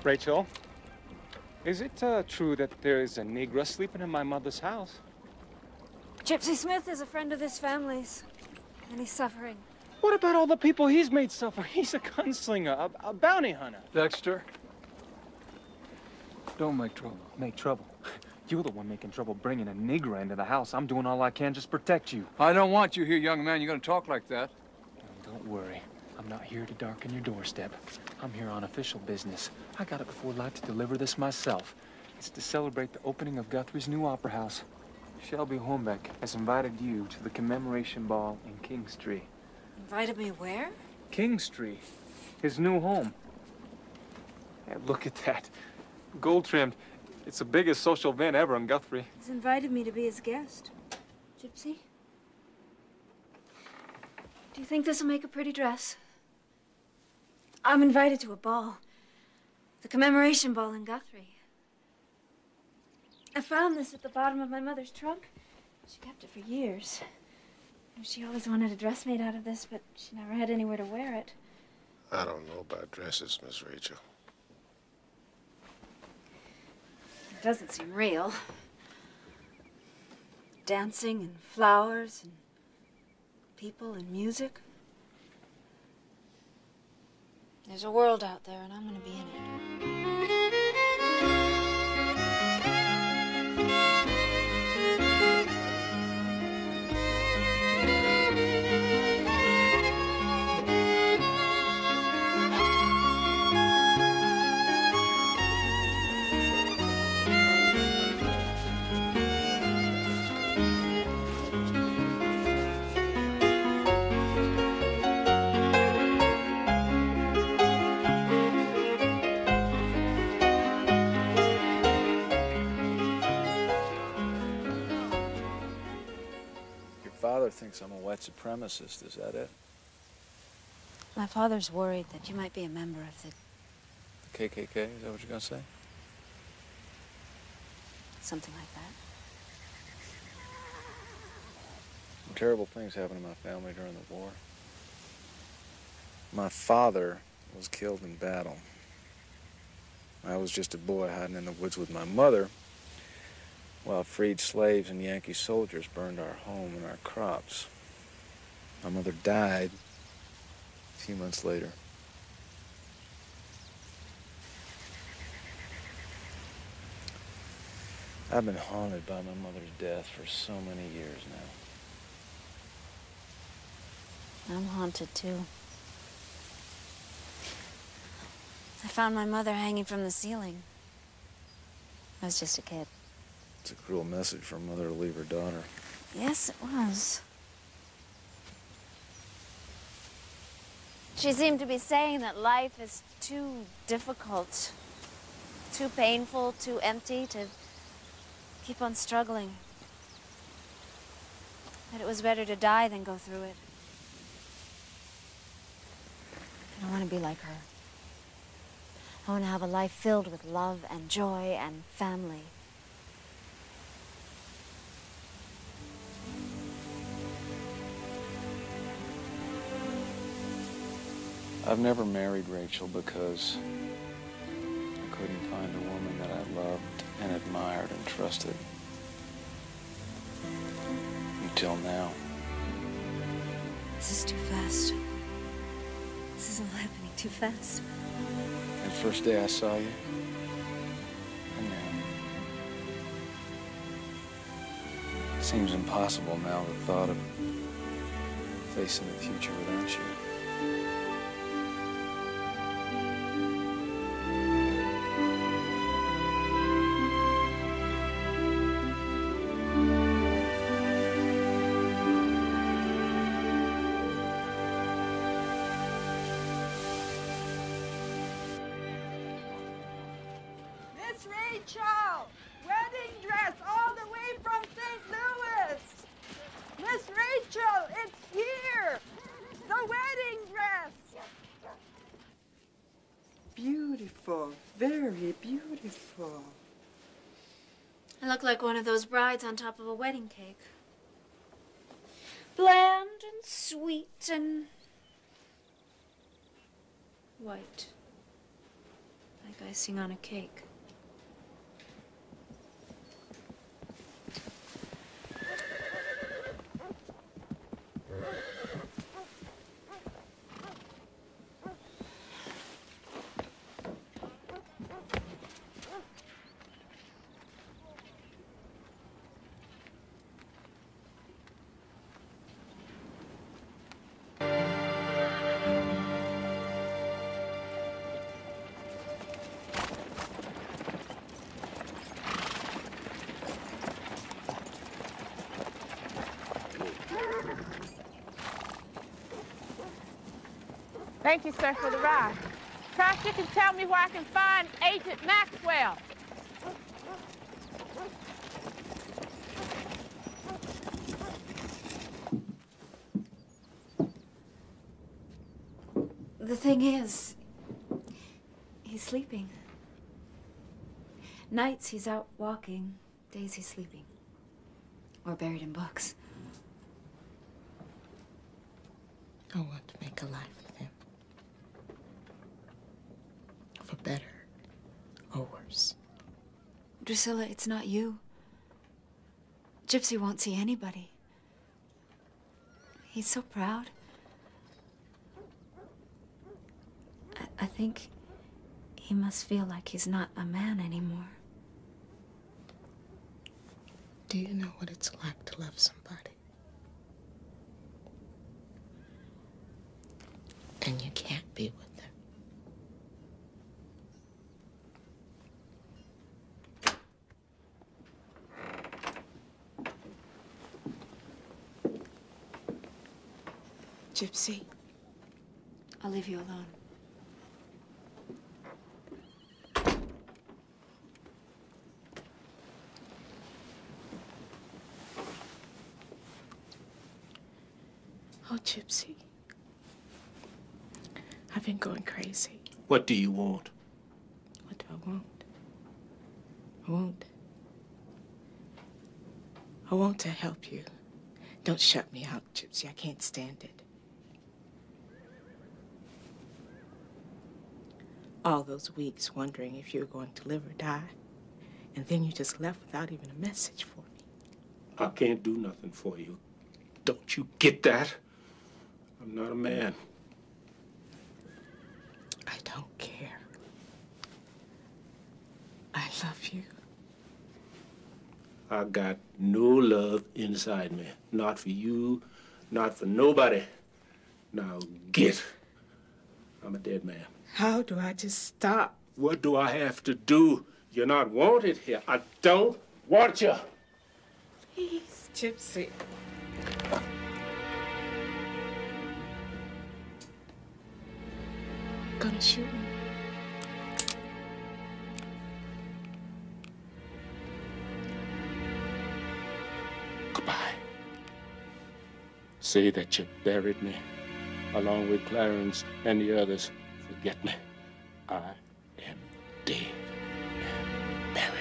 Rachel, is it true that there is a Negro sleeping in my mother's house? Gypsy Smith is a friend of this family's, and he's suffering. What about all the people he's made suffer? He's a gunslinger, a bounty hunter. Dexter, don't make trouble. Make trouble? You're the one making trouble bringing a Negro into the house. I'm doing all I can just protect you. I don't want you here, young man. You're gonna talk like that. Don't worry. I'm not here to darken your doorstep. I'm here on official business. I got it before life to deliver this myself. It's to celebrate the opening of Guthrie's new opera house. Shelby Hornbeck has invited you to the commemoration ball in Kingstree. Invited me where? Kingstree, his new home. Hey, look at that. Gold trimmed. It's the biggest social event ever in Guthrie. He's invited me to be his guest. Gypsy? Do you think this will make a pretty dress? I'm invited to a ball. The commemoration ball in Guthrie. I found this at the bottom of my mother's trunk. She kept it for years. She always wanted a dress made out of this, but she never had anywhere to wear it. I don't know about dresses, Miss Rachel. It doesn't seem real. Dancing and flowers and people and music. There's a world out there, and I'm gonna be in it. thinks I'm a white supremacist, is that it? My father's worried that you might be a member of the... The KKK, is that what you're gonna say? something like that. Terrible things happened to my family during the war. My father was killed in battle. I was just a boy hiding in the woods with my mother while freed slaves and Yankee soldiers burned our home and our crops. My mother died a few months later. I've been haunted by my mother's death for so many years now. I'm haunted too. I found my mother hanging from the ceiling. I was just a kid. It's a cruel message for a mother to leave her daughter. Yes, it was. She seemed to be saying that life is too difficult, too painful, too empty to keep on struggling. That it was better to die than go through it. And I want to be like her. I want to have a life filled with love and joy and family. I've never married Rachel because I couldn't find a woman that I loved and admired and trusted. Until now. This is too fast. This is all happening too fast. The first day I saw you, and now. It seems impossible now, the thought of facing the future without you. Miss Rachel! Wedding dress all the way from St. Louis! Miss Rachel, it's here! The wedding dress! Beautiful, very beautiful. I look like one of those brides on top of a wedding cake. Bland and sweet and white. Like icing on a cake. Thank you, sir, for the ride. Perhaps you can tell me where I can find Agent Maxwell. The thing is, he's sleeping. Nights he's out walking, days he's sleeping. Or buried in books. I want to make a life with him. For better or worse. Drusilla, it's not you. Gypsy won't see anybody. He's so proud. I think he must feel like he's not a man anymore. Do you know what it's like to love somebody? And you can't be with them. Gypsy. I'll leave you alone. Oh, Gypsy. I've been going crazy. What do you want? What do I want? I want to help you. Don't shut me out, Gypsy. I can't stand it. All those weeks wondering if you were going to live or die. And then you just left without even a message for me. I can't do nothing for you. Don't you get that? I'm not a man. I don't care. I love you. I got no love inside me. Not for you, not for nobody. Now get. I'm a dead man. How do I just stop? What do I have to do? You're not wanted here. I don't want you. Please, Gypsy. Gonna shoot me? Goodbye. Say that you buried me, along with Clarence and the others. Forget me. I am dead and buried.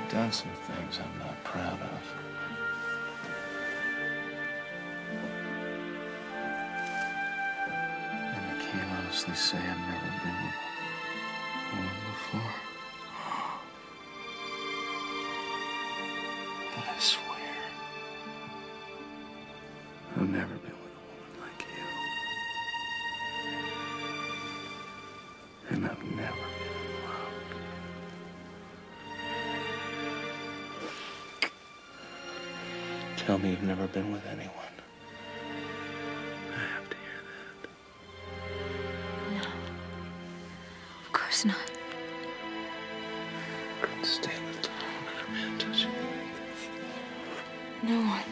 Done some things I'm not proud of. And I can't honestly say I've never been with a woman before. But I swear, I've never been with a woman like you. And I've never been in love. Tell me you've never been with anyone. I have to hear that. No. Of course not. Couldn't stand the thought of another man touching you like this. No one.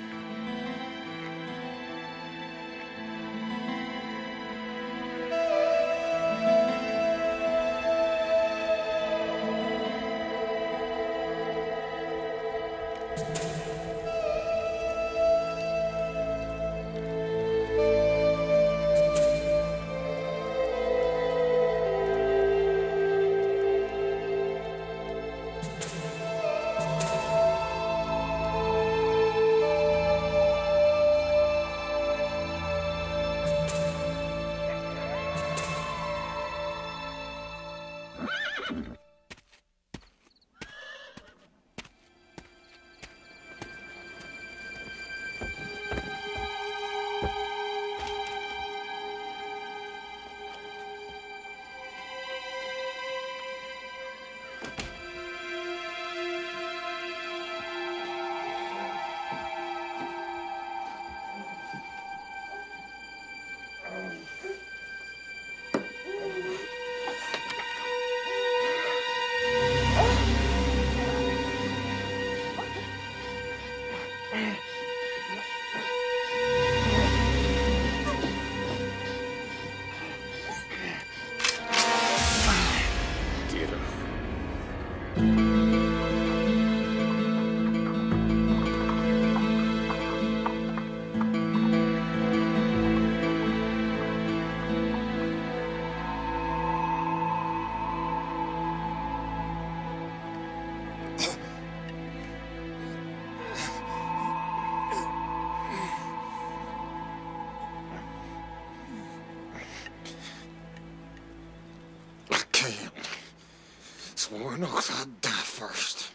Sworn oath I'd die first.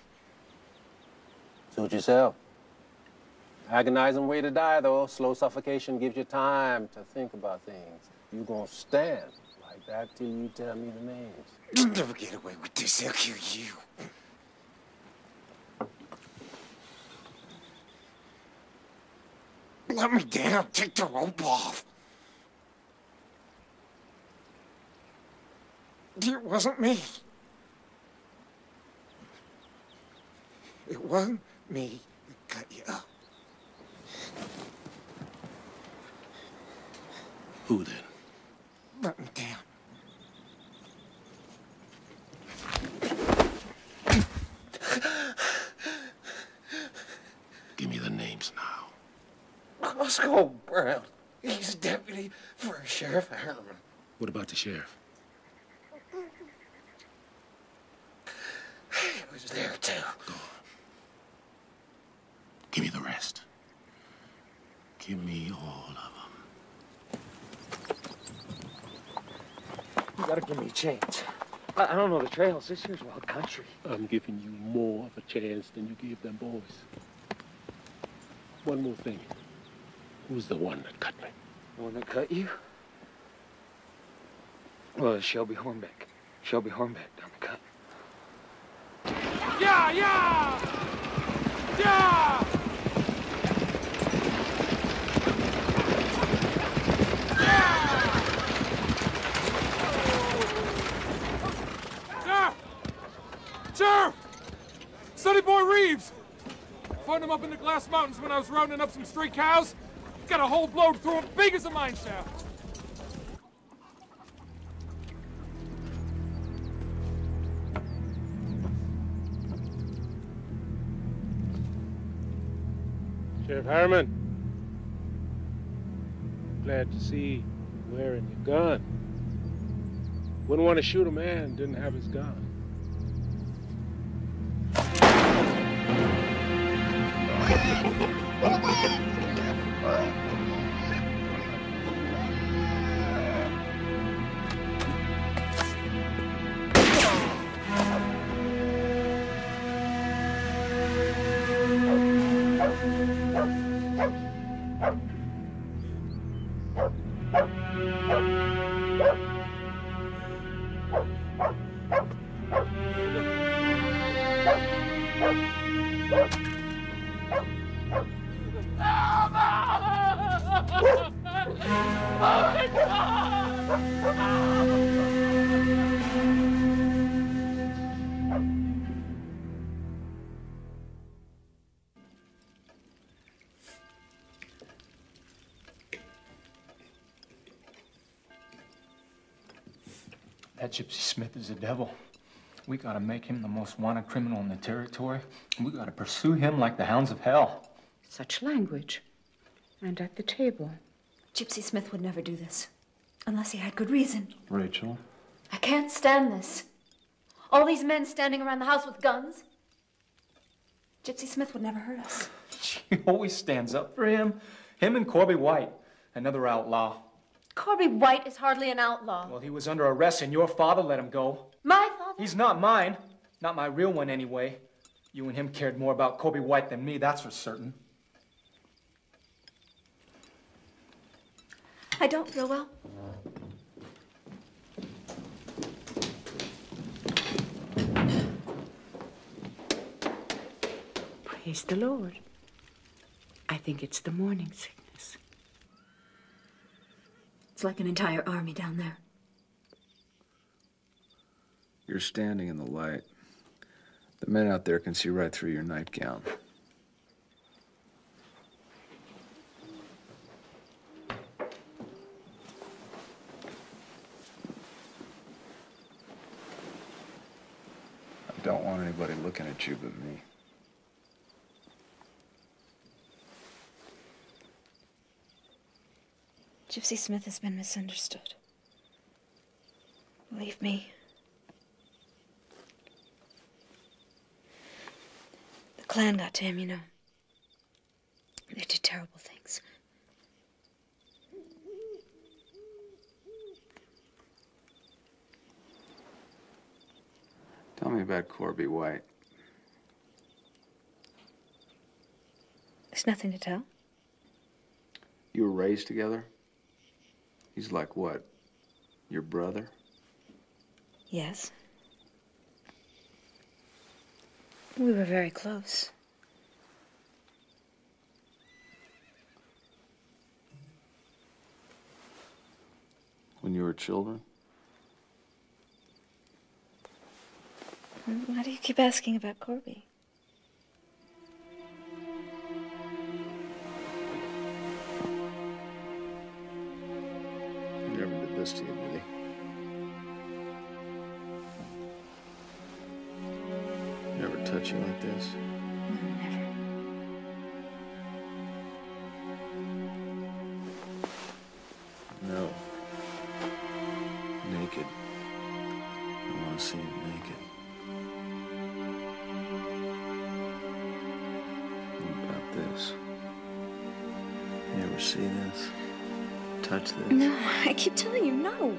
Suit yourself. Agonizing way to die, though. Slow suffocation gives you time to think about things. You gonna stand like that till you tell me the names. You'll never get away with this. They'll kill you. Let me down. Take the rope off. It wasn't me. It wasn't me that cut you up. Who then? Let me down. Give me the names now. Roscoe Brown. He's a deputy for Sheriff Harriman. What about the sheriff? He was there too. Go on. Give me the rest. Give me all of them. You gotta give me a chance. I don't know the trails. This here's wild country. I'm giving you more of a chance than you gave them boys. One more thing. Who's the one that cut me? The one that cut you? Well, it's Shelby Hornbeck. Shelby Hornbeck down the cut. Yeah, yeah! Yeah! Sheriff! Sheriff! Sonny Boy Reeves! Found him up in the Glass Mountains when I was rounding up some stray cows. Got a hole blowed through him big as a mine shaft. Sheriff Harriman, glad to see you wearing your gun. Wouldn't want to shoot a man who didn't have his gun. That Gypsy Smith is a devil. We gotta make him the most wanted criminal in the territory. We gotta pursue him like the hounds of hell. Such language. And at the table. Gypsy Smith would never do this. Unless he had good reason. Rachel? I can't stand this. All these men standing around the house with guns. Gypsy Smith would never hurt us. She always stands up for him. Him and Corby White, another outlaw. Corby White is hardly an outlaw. Well, he was under arrest and your father let him go. My father? He's not mine. Not my real one, anyway. You and him cared more about Corby White than me, that's for certain. I don't feel well. Praise the Lord. I think it's the morning sickness. It's like an entire army down there. You're standing in the light. The men out there can see right through your nightgown. I don't want anybody looking at you but me. Gypsy Smith has been misunderstood. Believe me. The clan got to him, you know. They did terrible things. Tell me about Corby White? There's nothing to tell. You were raised together? He's like what? Your brother? Yes. We were very close. When you were children? Why do you keep asking about Corby? He never did this to you, did he? Never touch you like this? Never. No. Naked. I want to see him naked. What about this? You ever see this? Touch this? No, I keep telling you no.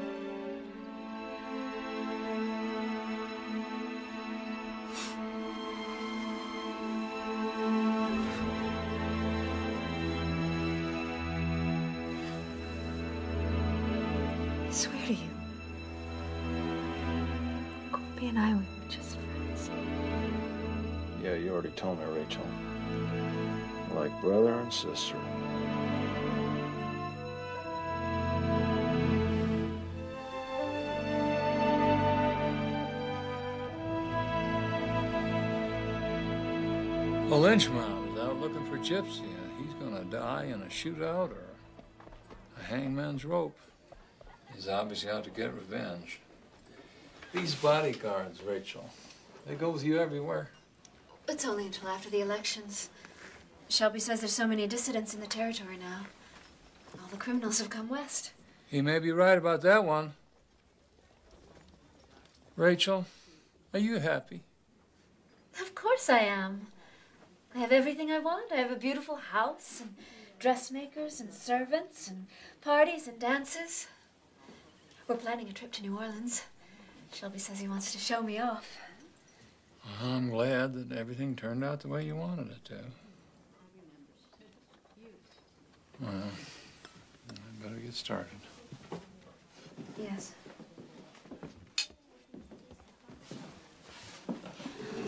I swear to you, Corby and I were just friends. Yeah, you already told me, Rachel. Like brother and sister. A lynch mob is out looking for Gypsy. He's gonna die in a shootout or a hangman's rope. He's obviously out to get revenge. These bodyguards, Rachel, they go with you everywhere. It's only until after the elections. Shelby says there's so many dissidents in the territory now. All the criminals have come west. He may be right about that one. Rachel, are you happy? Of course I am. I have everything I want. I have a beautiful house and dressmakers and servants and parties and dances. We're planning a trip to New Orleans. Shelby says he wants to show me off. I'm glad that everything turned out the way you wanted it to. Well, I better get started. Yes.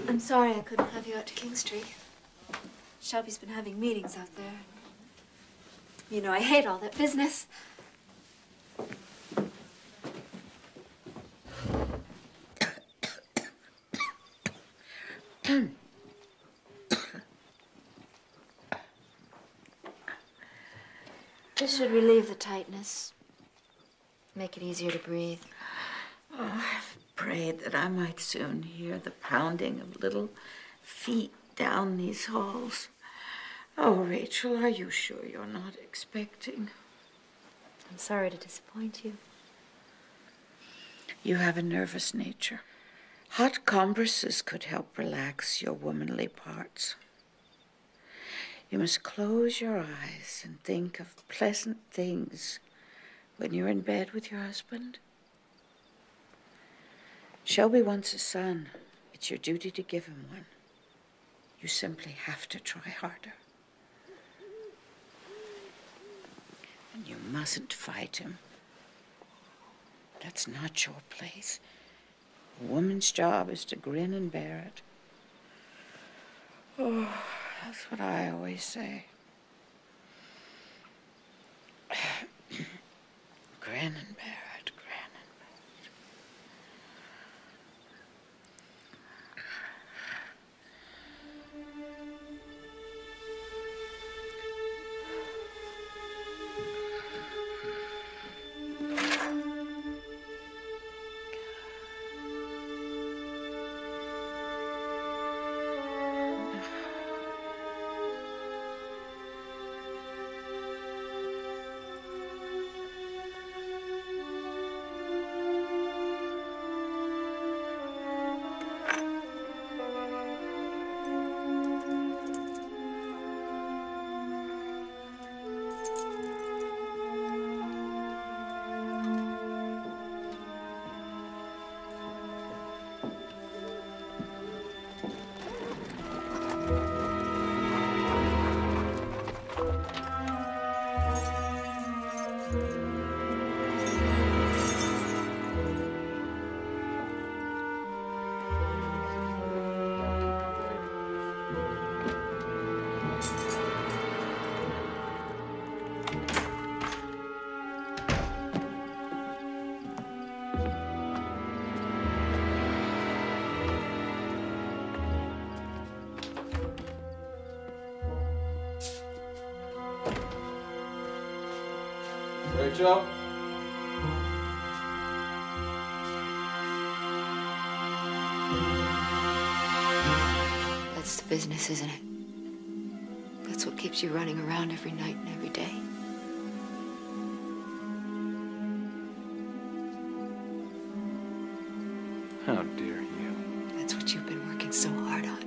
I'm sorry I couldn't have you out to King Street. Shelby's been having meetings out there. You know, I hate all that business. This should relieve the tightness. Make it easier to breathe. Oh, I've prayed that I might soon hear the pounding of little feet down these halls. Oh, Rachel, are you sure you're not expecting? I'm sorry to disappoint you. You have a nervous nature. Hot compresses could help relax your womanly parts. You must close your eyes and think of pleasant things when you're in bed with your husband. Shelby wants a son. It's your duty to give him one. You simply have to try harder. And you mustn't fight him. That's not your place. A woman's job is to grin and bear it. Oh, that's what I always say. Grin and bear it, grin and bear it. Rachel? That's the business, isn't it? That's what keeps you running around every night and every day. How dare you? That's what you've been working so hard on.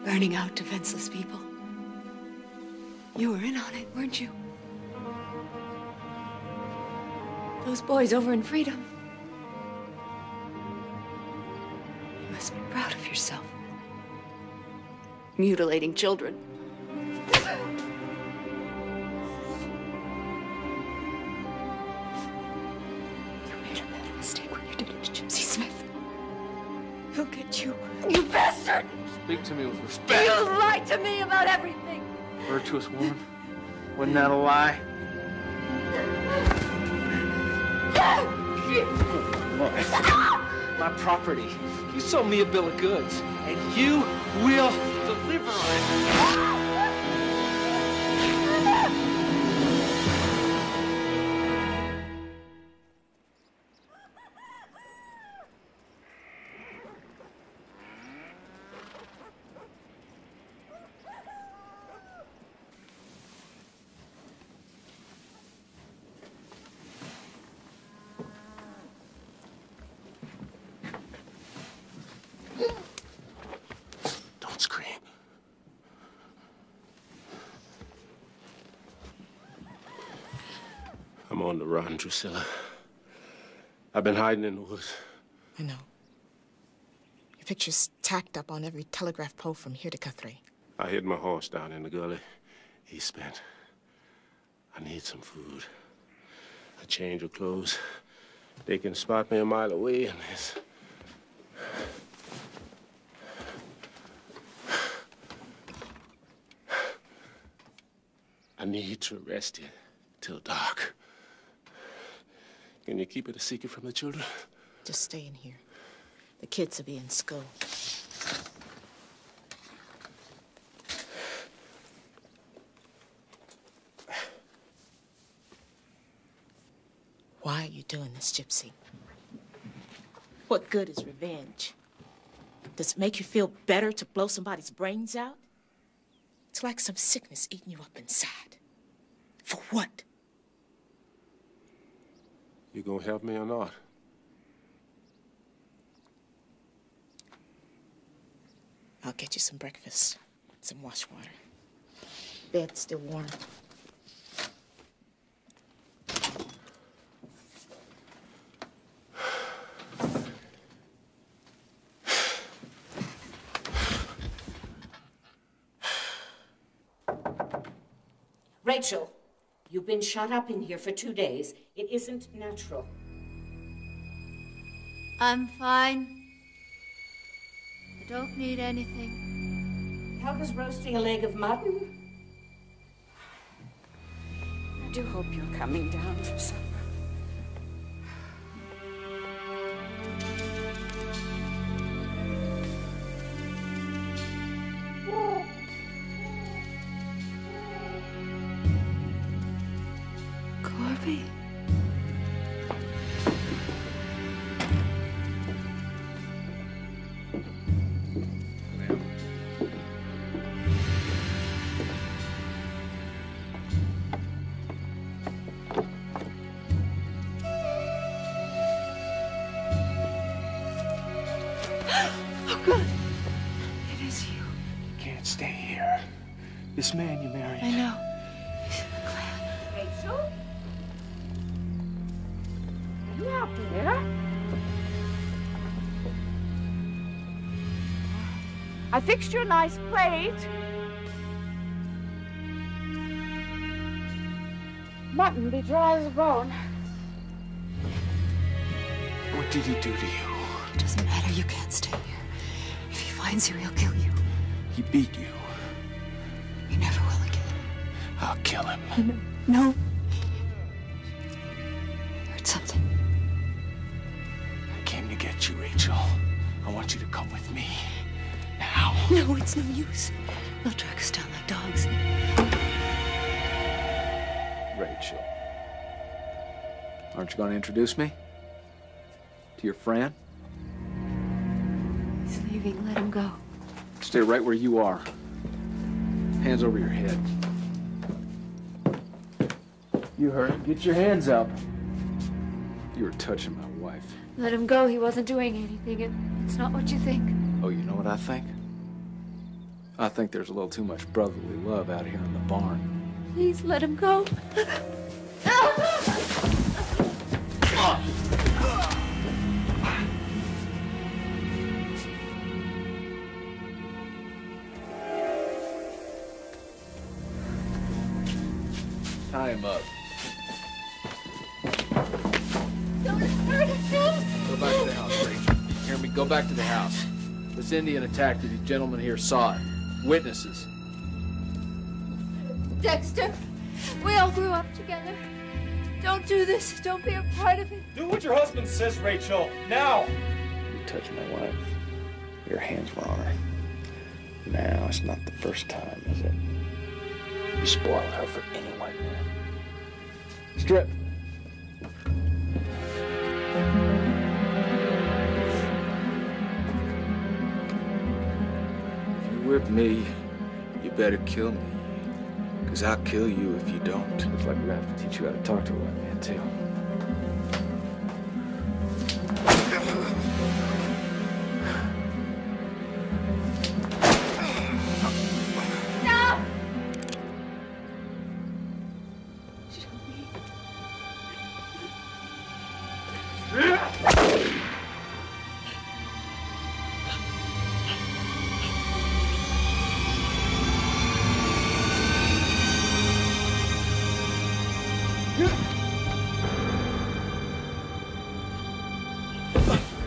Burning out defenseless people. You were in on it, weren't you? Those boys over in Freedom. You must be proud of yourself. Mutilating children. Look at you, you bastard! Speak to me with respect. You lied to me about everything! Virtuous woman. Wasn't that a lie? My property. You sold me a bill of goods, and you will deliver on it. Don't scream. I'm on the run, Drusilla. I've been hiding in the woods. I know. Your picture's tacked up on every telegraph pole from here to Guthrie. I hid my horse down in the gully. He's spent. I need some food. A change of clothes. They can spot me a mile away and this. I need to rest it till dark. Can you keep it a secret from the children? Just stay in here. The kids will be in school. Why are you doing this, Gypsy? What good is revenge? Does it make you feel better to blow somebody's brains out? It's like some sickness eating you up inside. For what? You gonna help me or not? I'll get you some breakfast, some wash water. Bed's still warm. Rachel, you've been shut up in here for 2 days. It isn't natural. I'm fine. I don't need anything. Helga's roasting a leg of mutton. I do hope you're coming down for supper. Corby? Oh, good. It is you. You can't stay here. This man you married. I know. Rachel? Are you out there? I fixed you a nice plate. Mutton be dry as a bone. What did he do to you? It doesn't matter. You can't stay here. If he finds you, he'll kill you. He beat you. You never will again. I'll kill him. No. I heard something. I came to get you, Rachel. I want you to come with me. Now. No, it's no use. They'll track us down like dogs. Rachel. Aren't you going to introduce me? To your friend? He's leaving. Let him go. Stay right where you are. Hands over your head. You heard it. Get your hands up. You were touching my wife. Let him go. He wasn't doing anything. It's not what you think. Oh, you know what I think? I think there's a little too much brotherly love out here in the barn. Please let him go. Tie him up. Don't hurt him. Go back to the house, Rachel. Hear me? Go back to the house. This Indian attacked you. These gentlemen here saw it. Witnesses. Dexter, we all grew up together. Don't do this. Don't be a part of it. Do what your husband says, Rachel. Now! You touched my wife. Your hands were on her. Now, it's not the first time, is it? You spoiled her for any white man. Strip. If you whip me, you better kill me. Because I'll kill you if you don't. Looks like we're gonna have to teach you how to talk to a white man, too. No!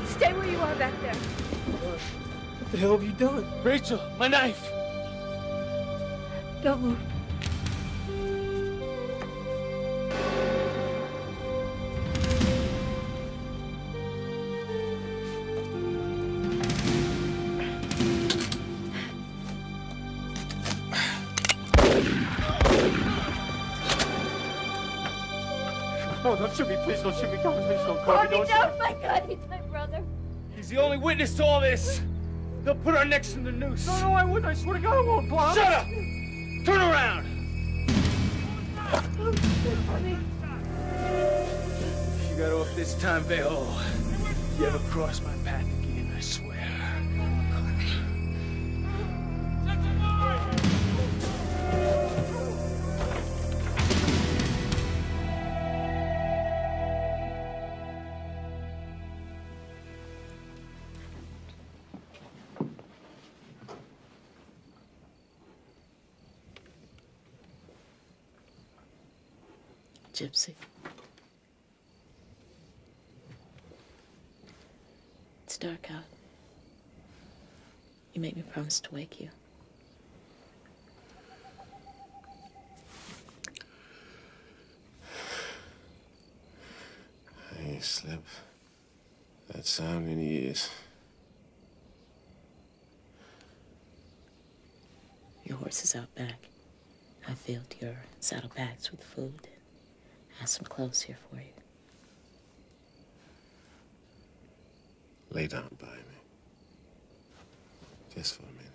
Stay where you are back there. What the hell have you done? Rachel, my knife! Don't move. Oh, don't shoot me, please don't shoot me. God, please don't Calm call me. me Don't down, my God, he's my brother. He's the only witness to all this. They'll put our necks in the noose. No, I wouldn't. I swear to God, I won't, Bob. Shut up! Turn around! You got off this time, Vejo. You ever cross my path again, I swear. Gypsy. It's dark out. You make me promise to wake you. I ain't slept that sound in years. Your horse is out back. I filled your saddlebags with food and have some clothes here for you. Lay down by me. Just for a minute.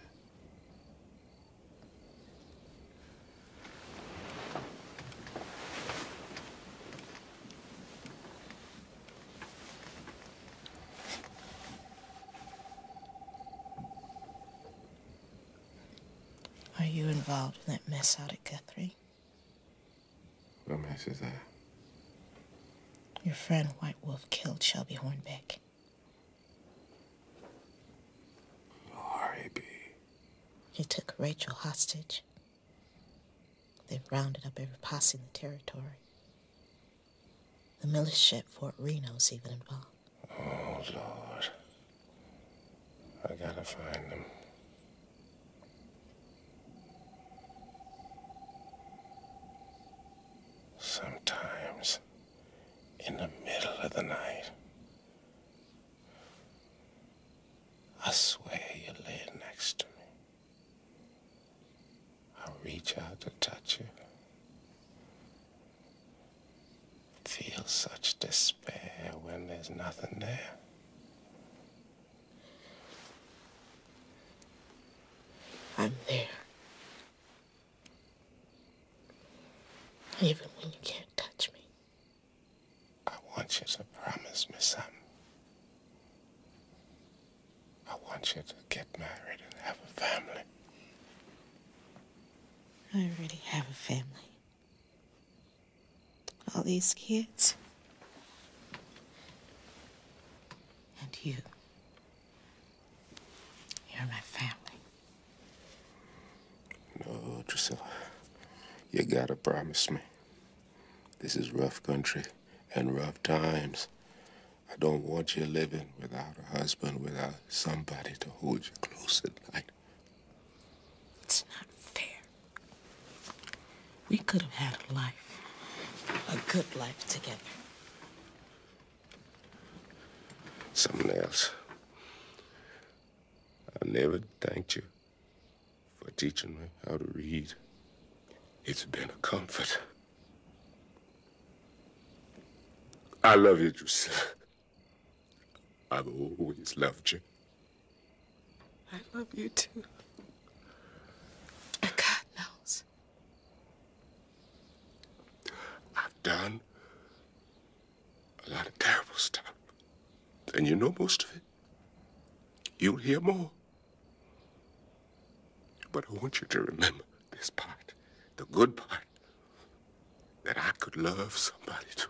Are you involved in that mess out at Guthrie? What mess is that? Your friend White Wolf killed Shelby Hornbeck. R.A.B. He took Rachel hostage. They've rounded up every posse in the territory. The militia at Fort Reno's even involved. Oh, Lord. I gotta find them. Sometimes, in the middle of the night, I swear you lay next to me. I reach out to touch you. such despair when there's nothing there? I'm there. Even when you can't touch me. I want you to promise me something. I want you to get married and have a family. I already have a family. All these kids. And you. You're my family. No, Drusilla. You gotta promise me. This is rough country and rough times. I don't want you living without a husband, without somebody to hold you close at night. It's not fair. We could have had a life. A good life together. Something else. I never thanked you for teaching me how to read. It's been a comfort. I love you, Drusilla. I've always loved you. I love you too. And God knows. I've done a lot of terrible stuff. And you know most of it. You'll hear more. But I want you to remember this part, the good part, that I could love somebody too.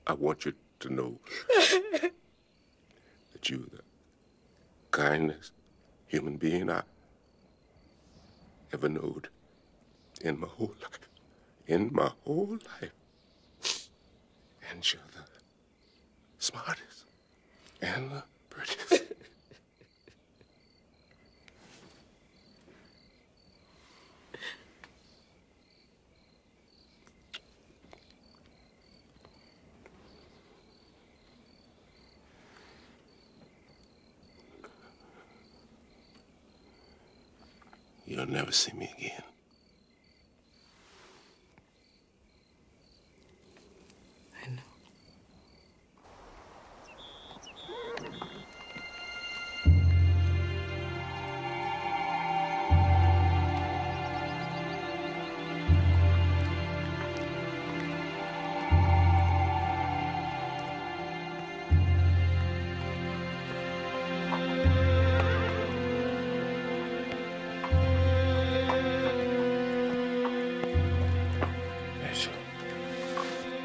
I want you to know that you're the kindest human being I ever knowed in my whole life. In my whole life. And you're the smartest and the prettiest. You'll never see me again. I know.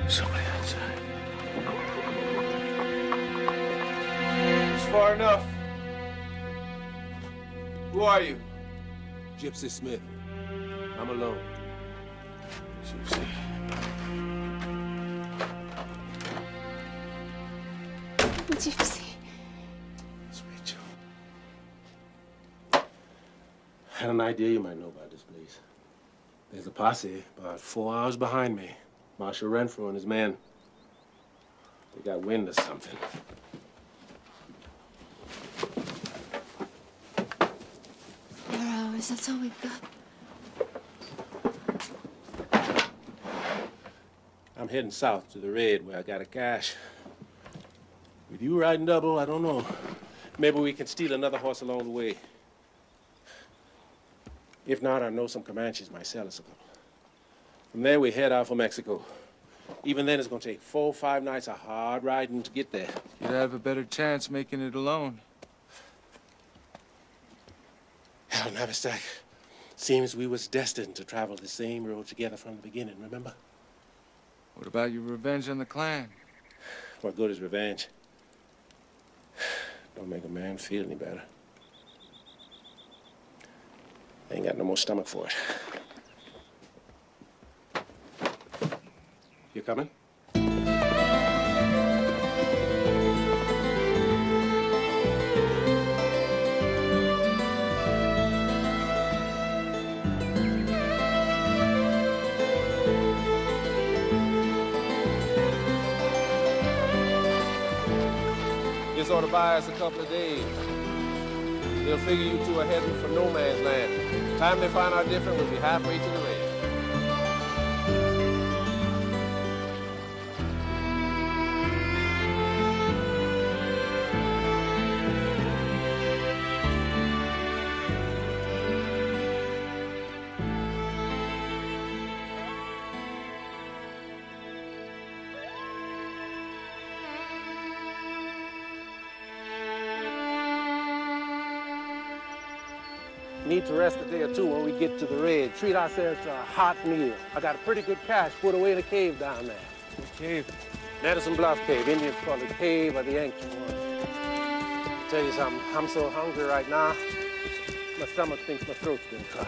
Somebody outside. It's far enough. Who are you? Gypsy Smith. I'm alone. Gypsy. Gypsy. It's Rachel. I had an idea you might know about this place. There's a posse about 4 hours behind me. Marshal Renfro and his men. They got wind of something. 4 hours, that's all we've got. I'm heading south to the raid where I got a cache. With you riding double, I don't know. Maybe we can steal another horse along the way. If not, I know some Comanches might sell us a couple. From there, we head out for Mexico. Even then, it's going to take 4 or 5 nights of hard riding to get there. You'd have a better chance making it alone. Hell, Navistak, seems we was destined to travel the same road together from the beginning, remember? What about your revenge on the clan? What good is revenge? Don't make a man feel any better. I ain't got no more stomach for it. You coming? This ought to buy us a couple of days. They'll figure you two are heading for no man's land. Time they find out different, we'll be halfway to the raid. Need to rest a day or two when we get to the ridge. Treat ourselves to a hot meal. I got a pretty good cache put away in a cave down there. What cave? Medicine Bluff Cave. Indians call it Cave of the Ancient One. I'll tell you something, I'm so hungry right now, my stomach thinks my throat's been cut.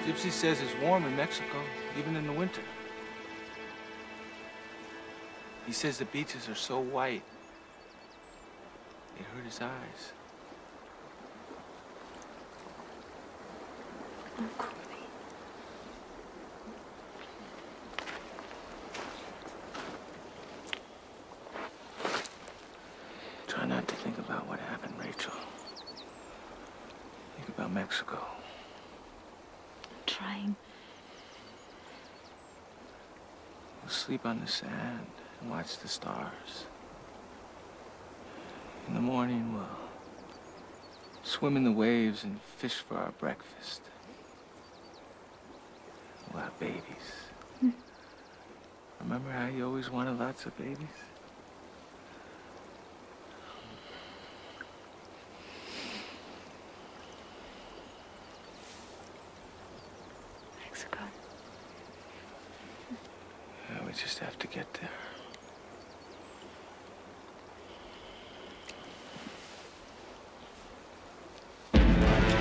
Gypsy says it's warm in Mexico, even in the winter. He says the beaches are so white, it hurt his eyes. Try not to think about what happened, Rachel. Think about Mexico. Trying. We'll sleep on the sand and watch the stars. In the morning, we'll swim in the waves and fish for our breakfast. We'll have babies. Remember how you always wanted lots of babies? Mexico. Yeah, we just have to get there.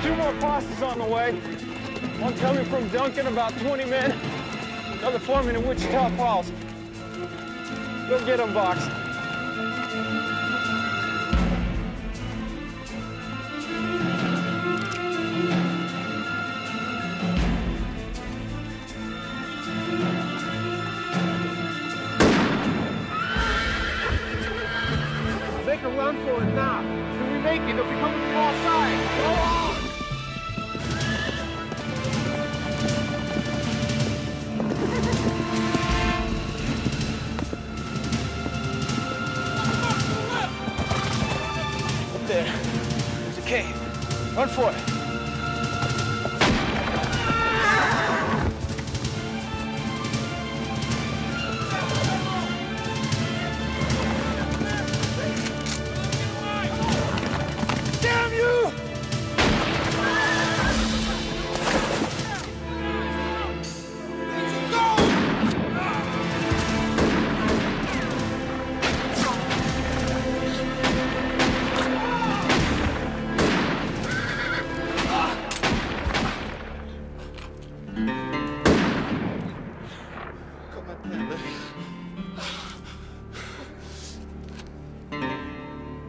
2 more posses on the way. One coming from Duncan, about 20 men. Another forming in Wichita Falls. Go get them, Box. Make a run for it now. When we make it, they'll be coming from all sides. Go on! Up there. There's a cave. Run for it. Damn you!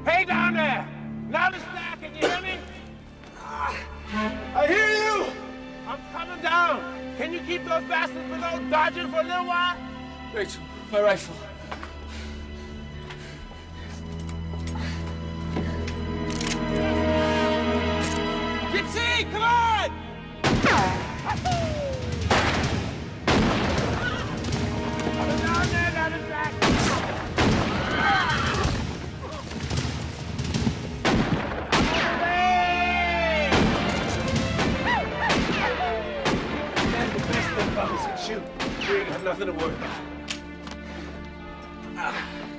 Hey, down there! Now the stack, can you hear me? I hear you! I'm coming down. Can you keep those bastards below dodging for a little while? Rachel, my rifle. Gypsy, come on! Coming down there, down the stack. Shoot, we ain't got nothing to worry about.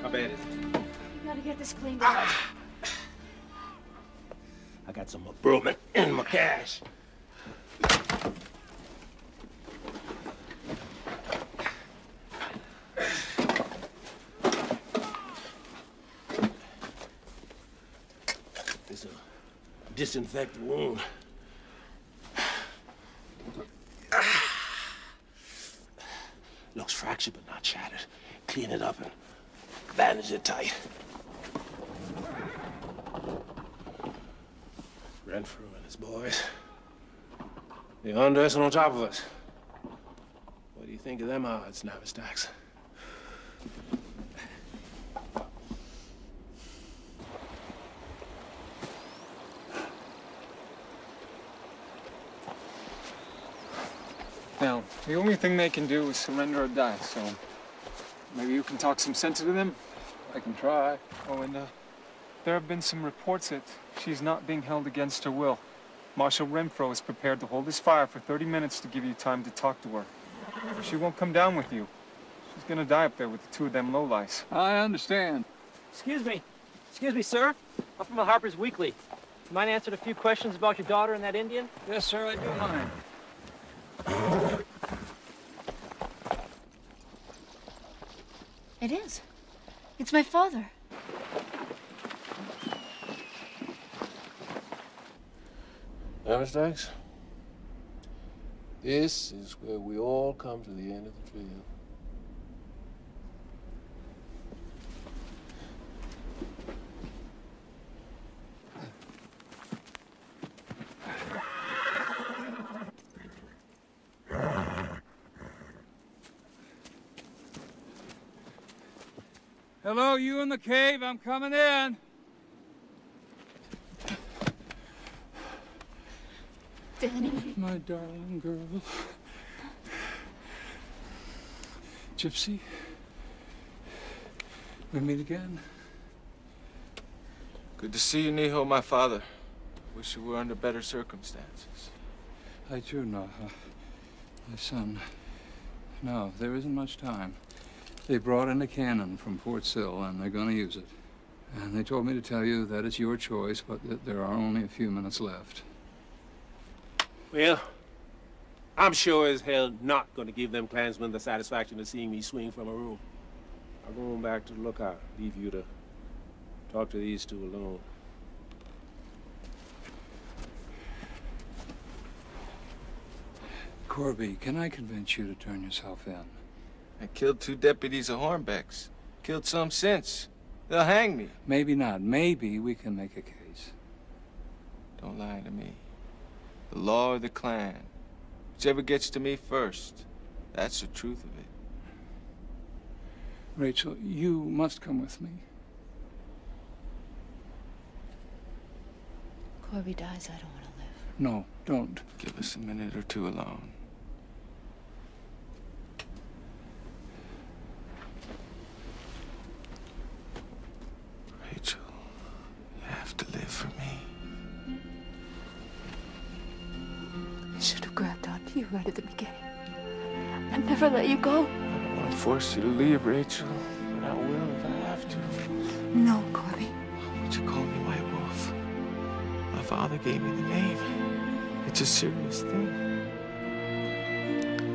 How bad is it? You gotta get this cleaned up. I got some improvement in my cash. This will disinfect the wound. Looks fractured but not shattered. Clean it up and bandage it tight. Renfrew and his boys. They're undressing on top of us. What do you think of them odds, Navistacks? Now, the only thing they can do is surrender or die, so maybe you can talk some sense into them. I can try. Oh, and There have been some reports that she's not being held against her will. Marshal Renfro is prepared to hold his fire for 30 minutes to give you time to talk to her. If she won't come down with you, she's gonna die up there with the two of them lowlights. I understand. Excuse me, sir. I'm from the Harper's Weekly. You mind answering a few questions about your daughter and that Indian? Yes, sir, I do mind. It is. It's my father. Now, Mr. Dykes, this is where we all come to the end of the trail. Hello, you in the cave. I'm coming in. Danny. My darling girl. Gypsy. We meet again. Good to see you, Neho, my father. Wish you were under better circumstances. I too know, my son. No, there isn't much time. They brought in a cannon from Fort Sill, and they're going to use it. And they told me to tell you that it's your choice, but that there are only a few minutes left. Well, I'm sure as hell not going to give them Klansmen the satisfaction of seeing me swing from a room. I'll go on back to the lookout. Leave you to talk to these two alone. Corby, can I convince you to turn yourself in? I killed 2 deputies of Hornbeck's. Killed some since. They'll hang me. Maybe not. Maybe we can make a case. Don't lie to me. The law or the Klan. Whichever gets to me first. That's the truth of it. Rachel, you must come with me. Corby dies, I don't want to live. No, don't. Give us a minute or two alone. Rachel, you have to live for me. I should have grabbed onto you right at the beginning. I'd never let you go. I don't want to force you to leave, Rachel, but I will if I have to. No, Corby. Why would you call me White Wolf? My father gave me the name. It's a serious thing.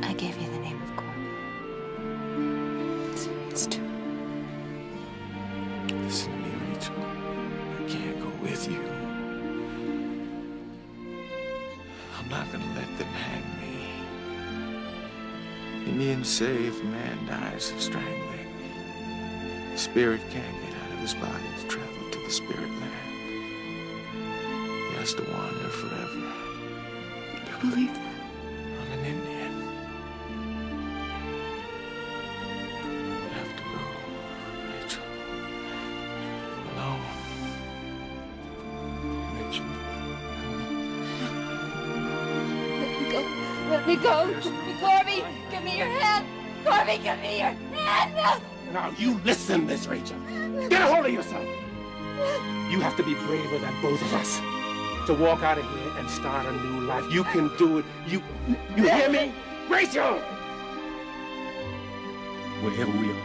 I gave you the name of Corby. It's serious, too. Listen to me, Rachel. I can't go with you. I'm not gonna let them hang me. Indians say if a man dies of strangling, the spirit can't get out of his body to travel to the spirit land. He has to wander forever. You believe that? I'm an Indian. I have to go, Rachel. Alone. Rachel. Let me go. Let me go. Corby, give me your hand. Corby, give me your hand. Now you listen, Miss Rachel. Get a hold of yourself. You have to be braver than both of us to walk out of here and start a new life. You can do it. You hear me? Rachel! Wherever we are,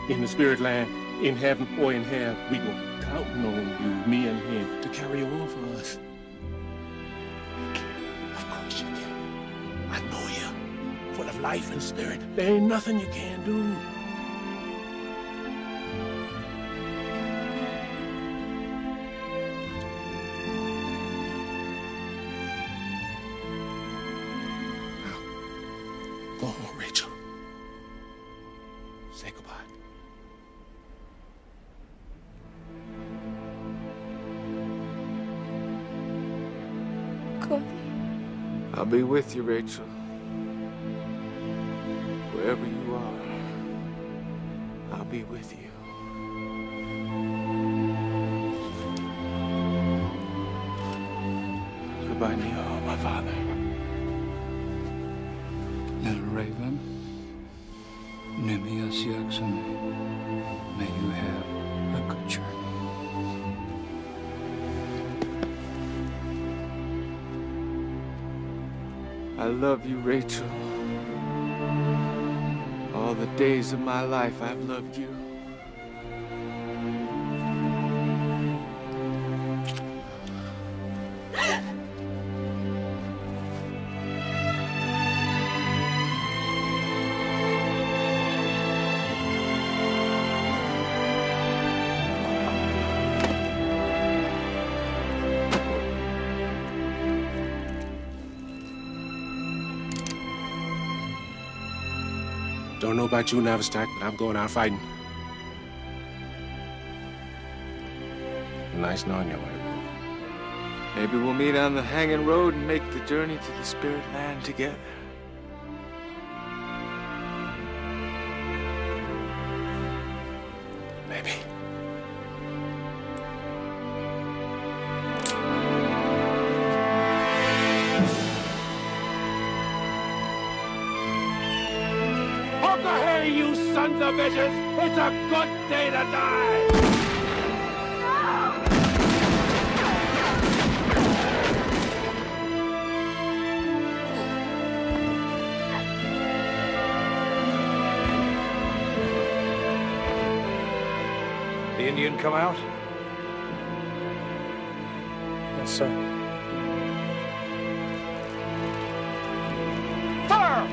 in the spirit land, in heaven or in hell, we gonna counting on you, me and him, to carry on for us. Of course you can. I know you, full of life and spirit. There ain't nothing you can't do. Go on, Rachel. Say goodbye. Corby. I'll be with you, Rachel. Wherever you are, I'll be with you. Goodbye, Neho, my father. Little raven, Nimias Yaksame, may you have a good journey. I love you, Rachel. All the days of my life, I've loved you. Don't know about you, Navistack, but I'm going out fighting. Nice knowing you, White Wolf. Maybe we'll meet on the hanging road and make the journey to the spirit land together. Maybe. Hook ahead, you sons of bitches! It's a good day to die! The Indian come out? Yes, sir. Fire!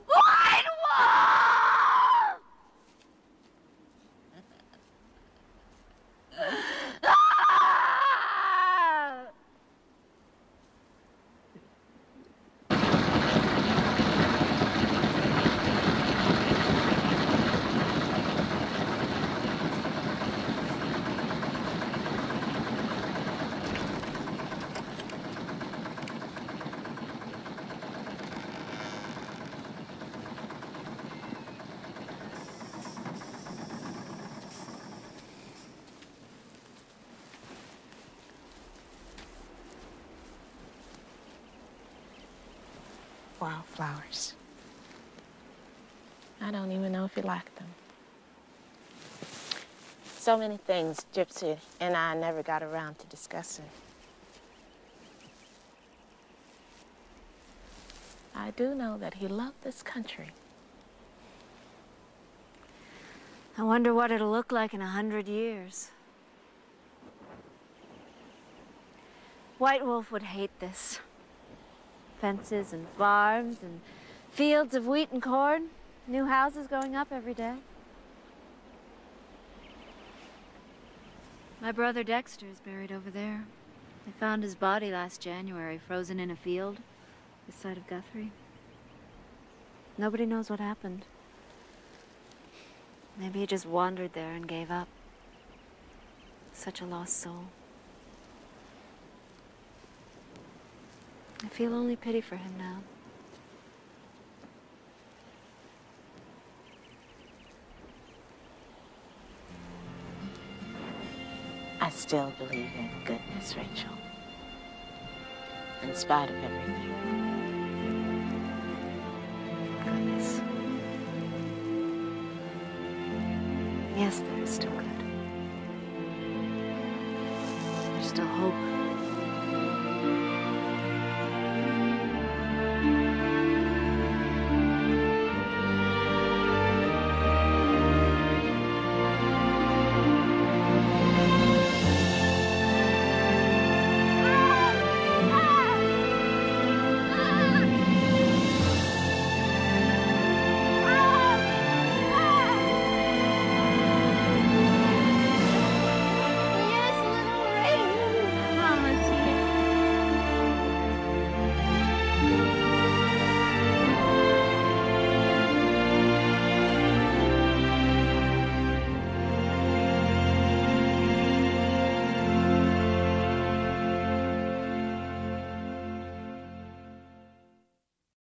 White Wolf! Wildflowers. I don't even know if you like them. So many things Gypsy and I never got around to discussing. I do know that he loved this country. I wonder what it'll look like in 100 years. White Wolf would hate this. Fences and farms and fields of wheat and corn. New houses going up every day. My brother Dexter is buried over there. They found his body last January, frozen in a field this side of Guthrie. Nobody knows what happened. Maybe he just wandered there and gave up. Such a lost soul. I feel only pity for him now. I still believe in goodness, Rachel. In spite of everything. Goodness. Yes, there is still good. There's still hope.